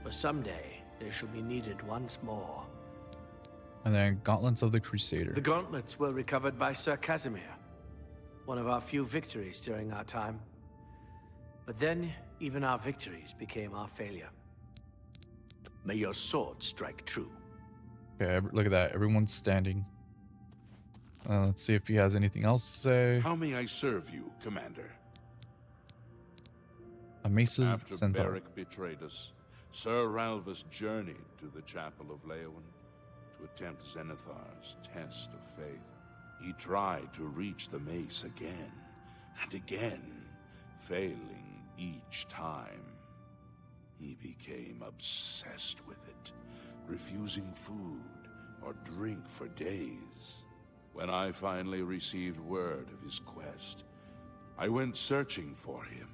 for someday they shall be needed once more. And then Gauntlets of the Crusader. The gauntlets were recovered by Sir Casimir, one of our few victories during our time. But then, even our victories became our failure. May your sword strike true. Okay, look at that. Everyone's standing. Let's see if he has anything else to say. How may I serve you, Commander? A Mesa After Centaur. Berich betrayed us, Sir Ralvus journeyed to the Chapel of Leowen to attempt Zenithar's test of faith. He tried to reach the mace again and again, failing each time. He became obsessed with it, refusing food or drink for days. When I finally received word of his quest, I went searching for him.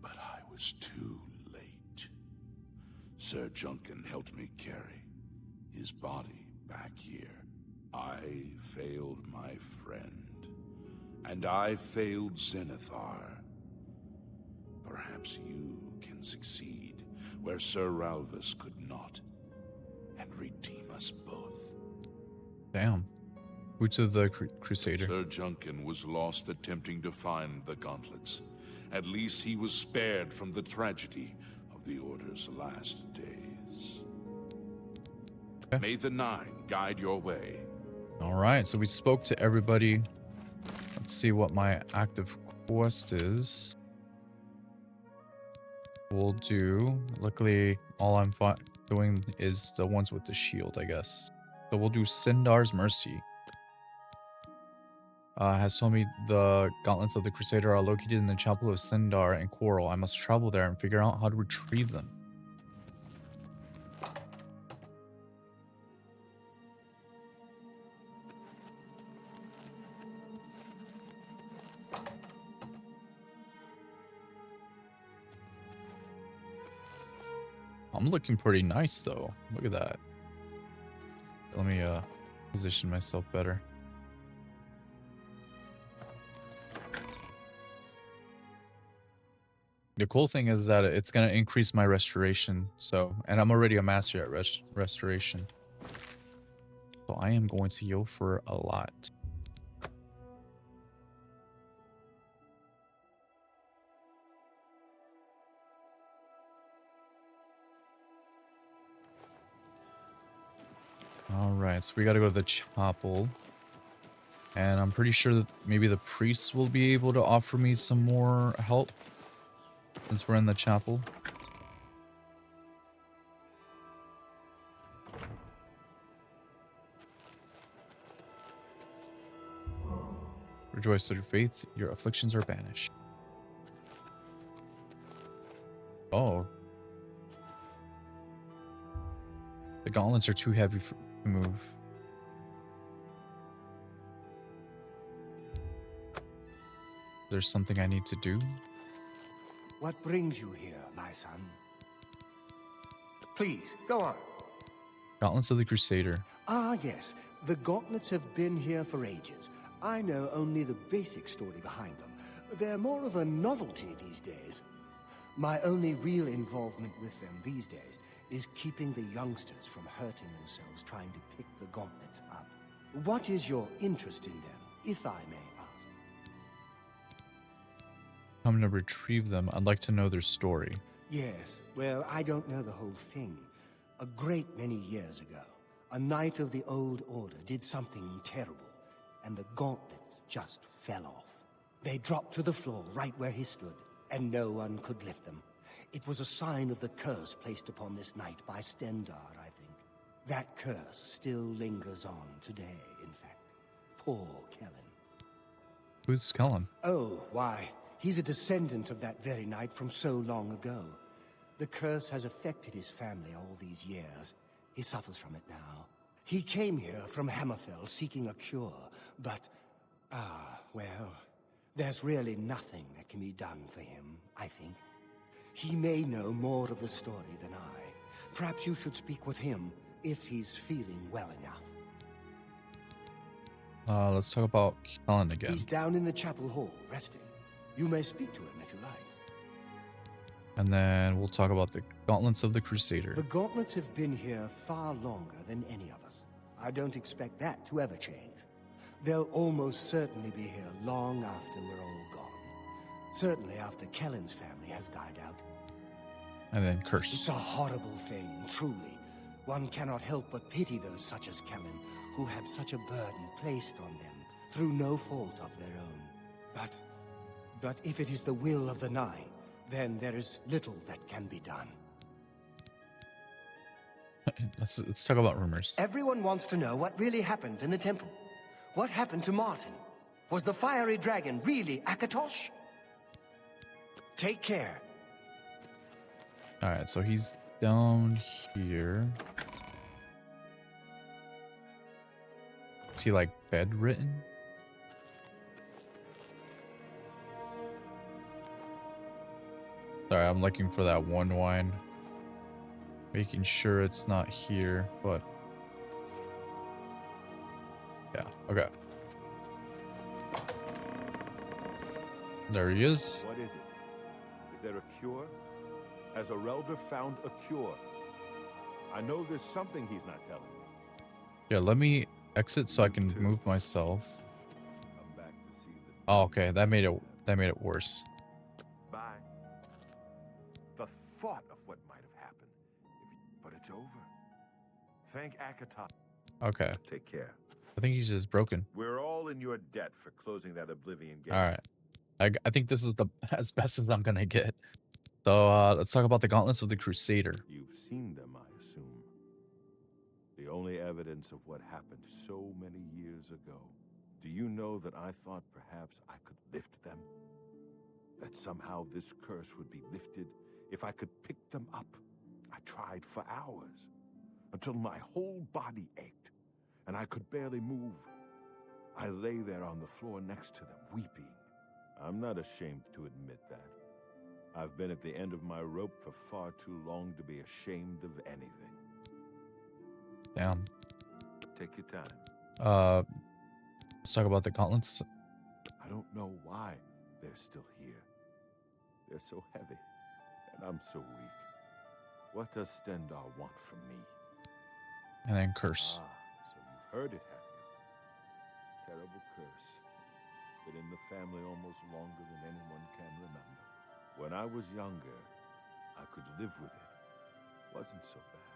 But I was too late. Sir Junkin helped me carry his body back here. I failed my friend, and I failed Zenithar. Perhaps you can succeed where Sir Ralvus could not, and redeem us both. Damn. Boots of the Crusader. Sir Junkin was lost attempting to find the gauntlets. At least he was spared from the tragedy of the Order's last days. Okay. May the Nine guide your way. All right, so we spoke to everybody. Let's see what my active quest is. We'll do... Luckily, all I'm doing is the ones with the shield, I guess. So we'll do Sindar's Mercy. Has told me the gauntlets of the Crusader are located in the Chapel of Sindar and Coral. I must travel there and figure out how to retrieve them. I'm looking pretty nice though. Look at that. Let me Position myself better. The cool thing is that it's going to increase my restoration. So, and I'm already a master at restoration. So I am going to go for a lot. All right, so we got to go to the chapel. And I'm pretty sure that maybe the priests will be able to offer me some more help since we're in the chapel. Rejoice through faith, your afflictions are banished. Oh. The gauntlets are too heavy to move. There's something I need to do. What brings you here, my son? Please, go on. Gauntlets of the Crusader. Ah, yes. The gauntlets have been here for ages. I know only the basic story behind them. They're more of a novelty these days. My only real involvement with them these days is keeping the youngsters from hurting themselves trying to pick the gauntlets up. What is your interest in them, if I may ask? I'm to retrieve them. I'd like to know their story. Yes, well, I don't know the whole thing. A great many years ago, a knight of the old order did something terrible, and the gauntlets just fell off. They dropped to the floor right where he stood, and no one could lift them. It was a sign of the curse placed upon this knight by Stendar, I think. That curse still lingers on today, in fact. Poor Kellen. Who's Kellen? Oh, why, he's a descendant of that very knight from so long ago. The curse has affected his family all these years. He suffers from it now. He came here from Hammerfell seeking a cure, but, well, there's really nothing that can be done for him, I think. He may know more of the story than I. Perhaps you should speak with him if he's feeling well enough. Let's talk about Kellen again. He's down in the chapel hall, resting. You may speak to him if you like. And then we'll talk about the gauntlets of the Crusader. The gauntlets have been here far longer than any of us. I don't expect that to ever change. They'll almost certainly be here long after we're all gone. Certainly after Kellen's family has died out. And then curse. It's a horrible thing, truly. One cannot help but pity those such as Kellen, who have such a burden placed on them through no fault of their own. But if it is the will of the Nine, then there is little that can be done. Let's talk about rumors. Everyone wants to know what really happened in the temple. What happened to Martin? Was the fiery dragon really Akatosh? Take care. Alright, so he's down here. Is he like bedridden? Sorry, I'm looking for that one wine. Making sure it's not here, but yeah, okay. There he is. What is it? Is there a cure? Has Arelder found a cure? I know there's something he's not telling me. Yeah, let me exit so I can move myself. Come back to see the... Oh, okay, that made it worse. Bye. The thought of what might have happened. But it's over. Thank Akatosh. Okay, Take care. I think he's just broken. We're all in your debt for closing that Oblivion gate. All right, I think this is the as best as I'm gonna get. So let's talk about the gauntlets of the Crusader. You've seen them, I assume. The only evidence of what happened so many years ago. Do you know that I thought perhaps I could lift them? That somehow this curse would be lifted if I could pick them up. I tried for hours, until my whole body ached, and I could barely move. I lay there on the floor next to them, weeping. I'm not ashamed to admit that. I've been at the end of my rope for far too long to be ashamed of anything. Damn. Take your time. Let's talk about the gauntlets. I don't know why they're still here. They're so heavy, and I'm so weak. What does Stendar want from me? And then curse. Ah, so you've heard it, have you? Terrible curse. Been in the family almost longer than anyone can remember. When I was younger, I could live with it. Wasn't so bad.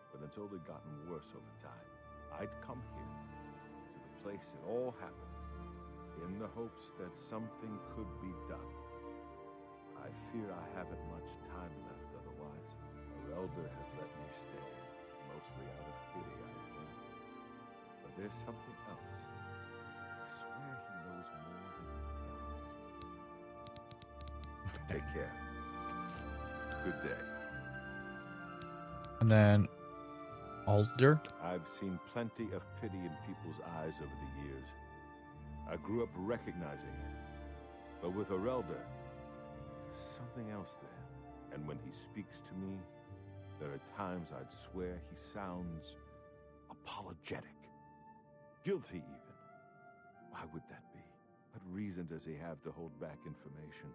But it's only gotten worse over time. I'd come here, to the place it all happened, in the hopes that something could be done. I fear I haven't much time left otherwise. Our elder has let me stay, mostly out of pity, I think. But there's something else. I swear he knows more than he tells. Take care. Good day. And then Alder. I've seen plenty of pity in people's eyes over the years. I grew up recognizing it. But with Arelder, there's something else there. And when he speaks to me, there are times I'd swear he sounds apologetic. Guilty, even. Why would that be? What reason does he have to hold back information?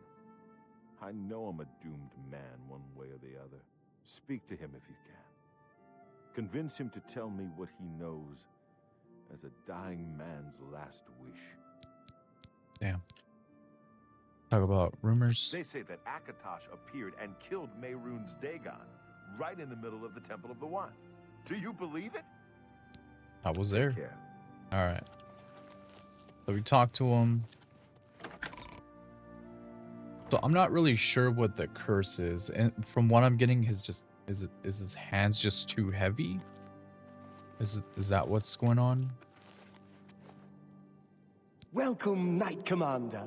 I know I'm a doomed man one way or the other. Speak to him if you can. Convince him to tell me what he knows as a dying man's last wish. Damn. Talk about rumors. They say that Akatosh appeared and killed Mehrunes Dagon right in the middle of the Temple of the One. Do you believe it? I was there. Yeah. All right. So we talked to him. So I'm not really sure what the curse is, and from what I'm getting, is his hands just too heavy? Is that what's going on? Welcome, Knight Commander.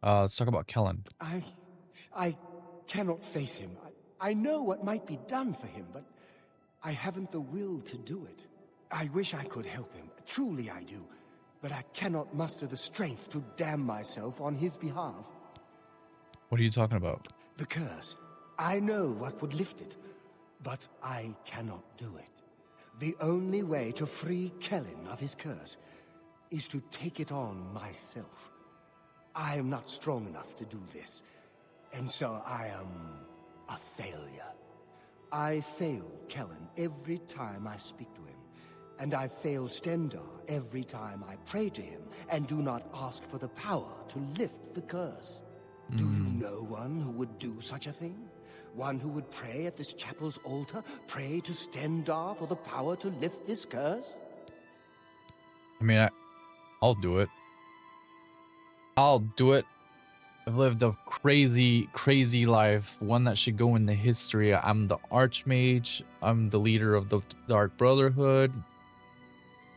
Let's talk about Kellen. I cannot face him. I know what might be done for him, but I haven't the will to do it. I wish I could help him. Truly I do. But I cannot muster the strength to damn myself on his behalf. What are you talking about? The curse. I know what would lift it, but I cannot do it. The only way to free Kellen of his curse is to take it on myself. I am not strong enough to do this, and so I am a failure. I fail Kellen every time I speak to him, and I fail Stendar every time I pray to him and do not ask for the power to lift the curse. Do you know one who would do such a thing? One who would pray at this chapel's altar, pray to Stendar for the power to lift this curse? I mean, I'll do it. I'll do it. I've lived a crazy, crazy life. One that should go in the history. I'm the Archmage. I'm the leader of the Dark Brotherhood.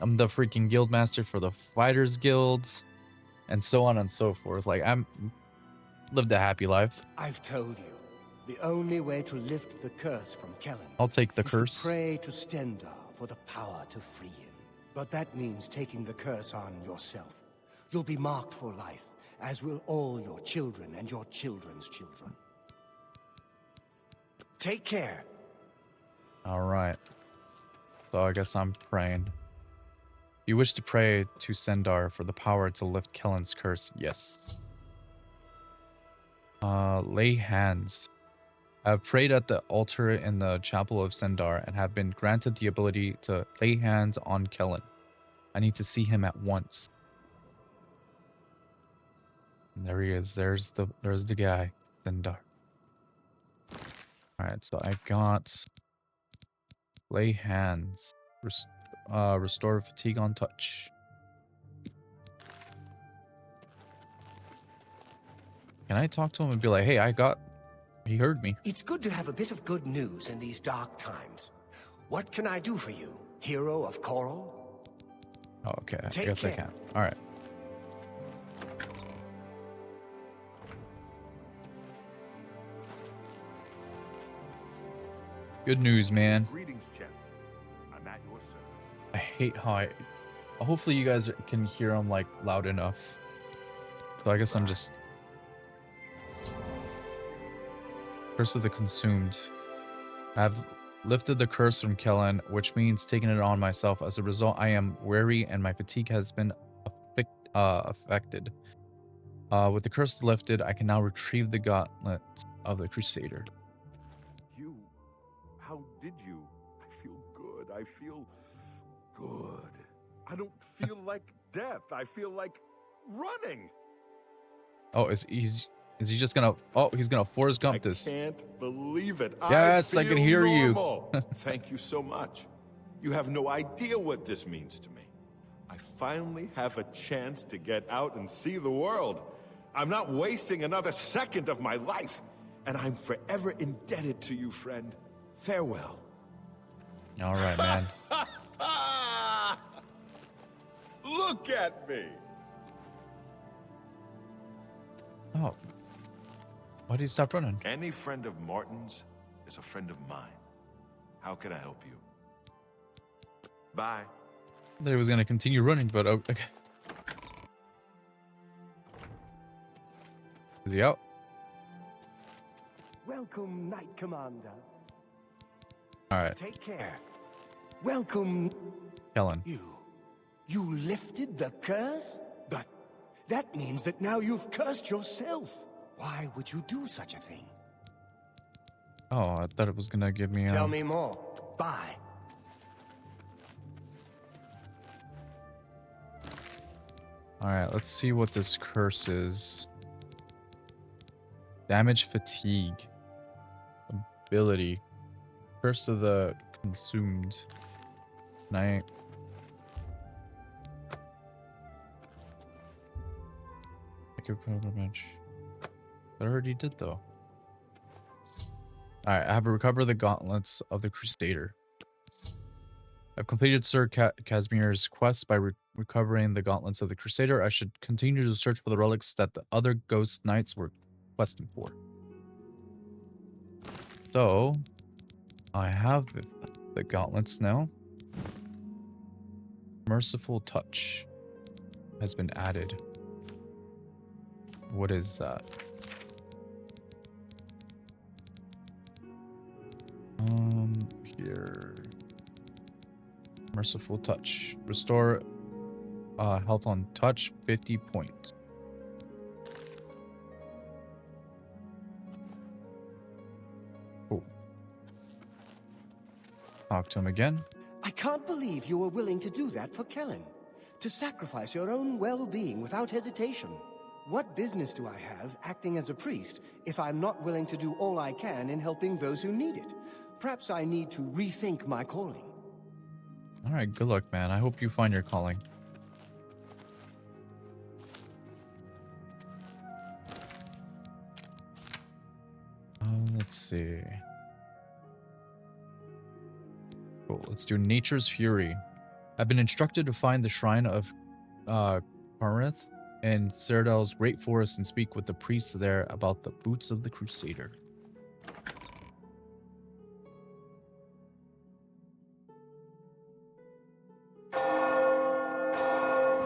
I'm the freaking guildmaster for the Fighters Guilds. And so on and so forth. Like, lived a happy life. I've told you. The only way to lift the curse from Kellen. I'll take the is curse. To pray to Stendar for the power to free him. But that means taking the curse on yourself. You'll be marked for life, as will all your children and your children's children. Take care. All right. So I guess I'm praying. You wish to pray to Stendar for the power to lift Kellen's curse? Yes. Lay hands. I have prayed at the altar in the chapel of Stendar and have been granted the ability to lay hands on Kellen. I need to see him at once. And there he is. There's the guy, Stendar. All right, so I got lay hands. Restore fatigue on touch. Can I talk to him and be like, hey, he heard me. It's good to have a bit of good news in these dark times. What can I do for you, hero of Coral? Oh, okay. I Take guess care. I can. All right. Good news, man. Greetings, champion. I'm at your service. I hate how hopefully you guys can hear him like loud enough. So I guess I'm just... Curse of the Consumed. I have lifted the curse from Kellen, which means taking it on myself. As a result, I am weary and my fatigue has been affected. With the curse lifted, I can now retrieve the gauntlets of the Crusader. How did you? I feel good. I feel good. I don't feel like death. I feel like running. Oh, is he just gonna? Oh, he's gonna Forrest Gump this. I can't believe it. Yes, I can hear normal. you. Thank you so much. You have no idea what this means to me. I finally have a chance to get out and see the world. I'm not wasting another second of my life, and I'm forever indebted to you, friend. Farewell. All right, man. Look at me. Oh, why did he stop running? Any friend of Martin's is a friend of mine. How can I help you? Bye. I thought he was gonna continue running, but okay. Is he out? Welcome, Knight Commander. All right, Take care. Welcome. Kellen. You lifted the curse? But that means that now you've cursed yourself. Why would you do such a thing? Oh, I thought it was gonna give me. Tell me more. Bye. All right, let's see what this curse is. Damage, fatigue, ability, curse of the consumed. Night. I could put a bench. I already did though. All right, I have to recover the gauntlets of the Crusader. I've completed Sir Casimir's quest by recovering the gauntlets of the Crusader. I should continue to search for the relics that the other ghost knights were questing for. So, I have the gauntlets now. Merciful Touch has been added. What is that? Here. Merciful Touch. Restore health on touch, 50 points. Oh. Talk to him again. I can't believe you were willing to do that for Kellen. To sacrifice your own well-being without hesitation. What business do I have acting as a priest if I'm not willing to do all I can in helping those who need it? Perhaps I need to rethink my calling. All right, good luck, man. I hope you find your calling. Let's see. Cool. Let's do Nature's Fury. I've been instructed to find the shrine of Corinth in Ceradel's Great Forest and speak with the priests there about the boots of the Crusader.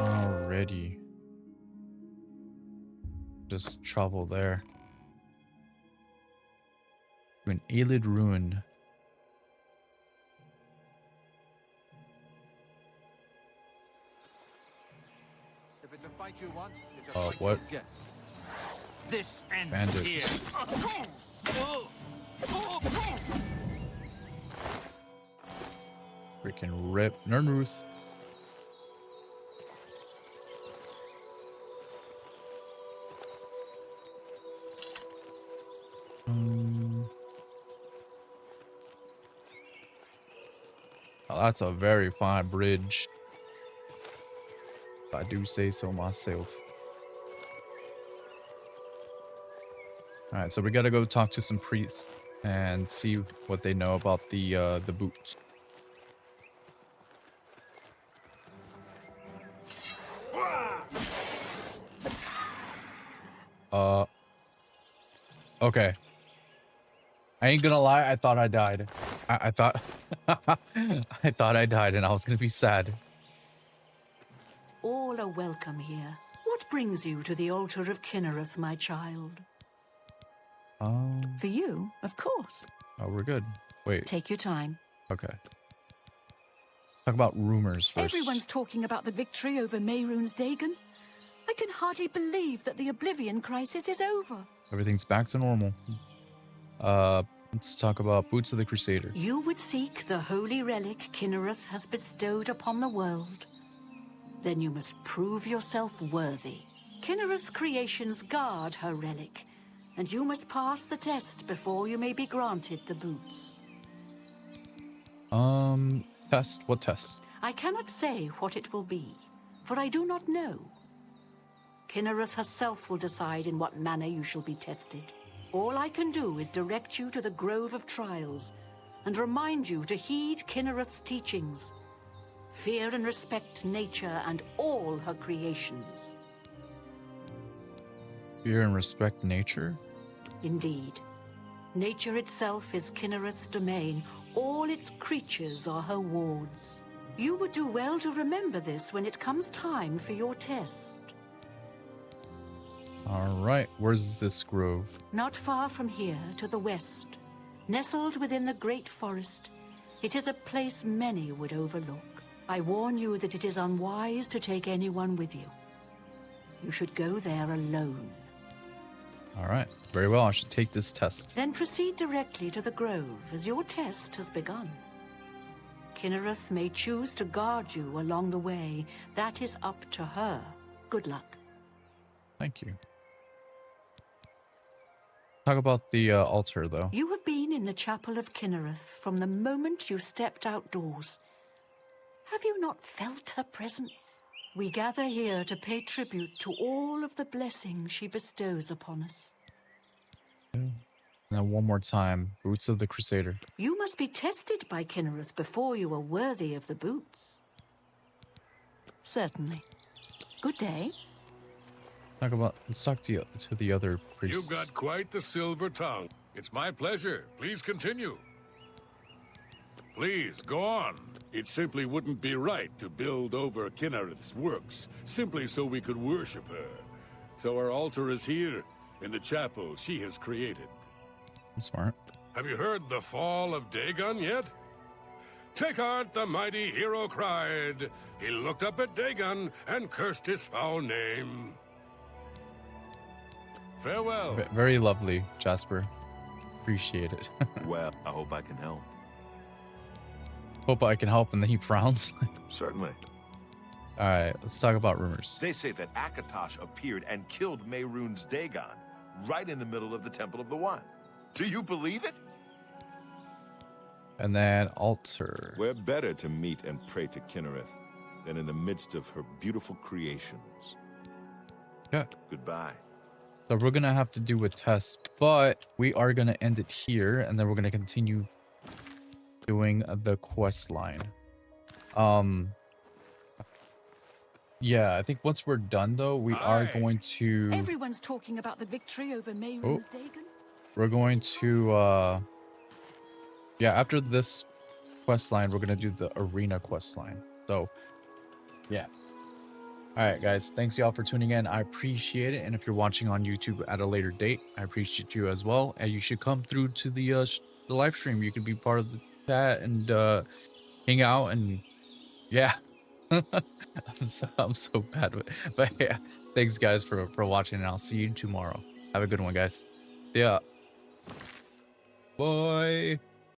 Alrighty. Just travel there. To an Aelid ruin. If it's a fight you want, it's a fight What? you'll get. This ends Bandit. here. Freaking rip. Nernruth. Oh, that's a very fine bridge. If I do say so myself. Alright, so we gotta go talk to some priests and see what they know about the boots. Okay. I ain't gonna lie, I thought I died. I thought I thought I died and I was gonna be sad. All are welcome here. What brings you to the altar of Kinnereth, my child? For you, of course. Oh, we're good. Wait. Take your time. Okay. Talk about rumors first. Everyone's talking about the victory over Mehrunes Dagon. I can hardly believe that the Oblivion crisis is over. Everything's back to normal. Let's talk about Boots of the Crusader. You would seek the holy relic Kinnereth has bestowed upon the world. Then you must prove yourself worthy. Kinnereth's creations guard her relic, and you must pass the test before you may be granted the boots. Test? What test? I cannot say what it will be, for I do not know. Kinnereth herself will decide in what manner you shall be tested. All I can do is direct you to the Grove of Trials, and remind you to heed Kinnereth's teachings. Fear and respect nature and all her creations. Fear and respect nature? Indeed. Nature itself is Kinnereth's domain. All its creatures are her wards. You would do well to remember this when it comes time for your test. Alright, where's this grove? Not far from here, to the west. Nestled within the great forest, it is a place many would overlook. I warn you that it is unwise to take anyone with you. You should go there alone. Alright, very well, I should take this test. Then proceed directly to the grove, as your test has begun. Kinnereth may choose to guard you along the way. That is up to her. Good luck. Thank you. Talk about the altar, though. You have been in the chapel of Kinnereth from the moment you stepped outdoors. Have you not felt her presence? We gather here to pay tribute to all of the blessings she bestows upon us. Now one more time, Boots of the Crusader. You must be tested by Kinnereth before you are worthy of the boots. Certainly. Good day. Let's talk to the other priests. You've got quite the silver tongue. It's my pleasure. Please continue. Please, go on. It simply wouldn't be right to build over Kinnereth's works, simply so we could worship her. So our altar is here, in the chapel she has created. Smart. Have you heard the fall of Dagon yet? Take heart, the mighty hero cried. He looked up at Dagon and cursed his foul name. Farewell. Very lovely, Jasper. Appreciate it. Well, I hope I can help. Hope I can help, and then he frowns. Certainly. Alright, let's talk about rumors. They say that Akatosh appeared and killed Mehrunes Dagon right in the middle of the Temple of the One. Do you believe it? And then altar. We're better to meet and pray to Kinnereth than in the midst of her beautiful creations. Yeah. Goodbye. So we're gonna have to do a test, but we are gonna end it here, and then we're gonna continue doing the quest line. Yeah, I think once we're done though, we are going to. Everyone's talking about the victory over Mehrunes Dagon. We're going to. Yeah, after this quest line, we're gonna do the arena quest line. So, yeah. All right, guys. Thanks y'all for tuning in. I appreciate it. And if you're watching on YouTube at a later date, I appreciate you as well. And you should come through to the live stream. You can be part of the chat and hang out. And yeah, I'm so bad with it. But yeah, thanks guys for watching. And I'll see you tomorrow. Have a good one, guys. See ya. Bye.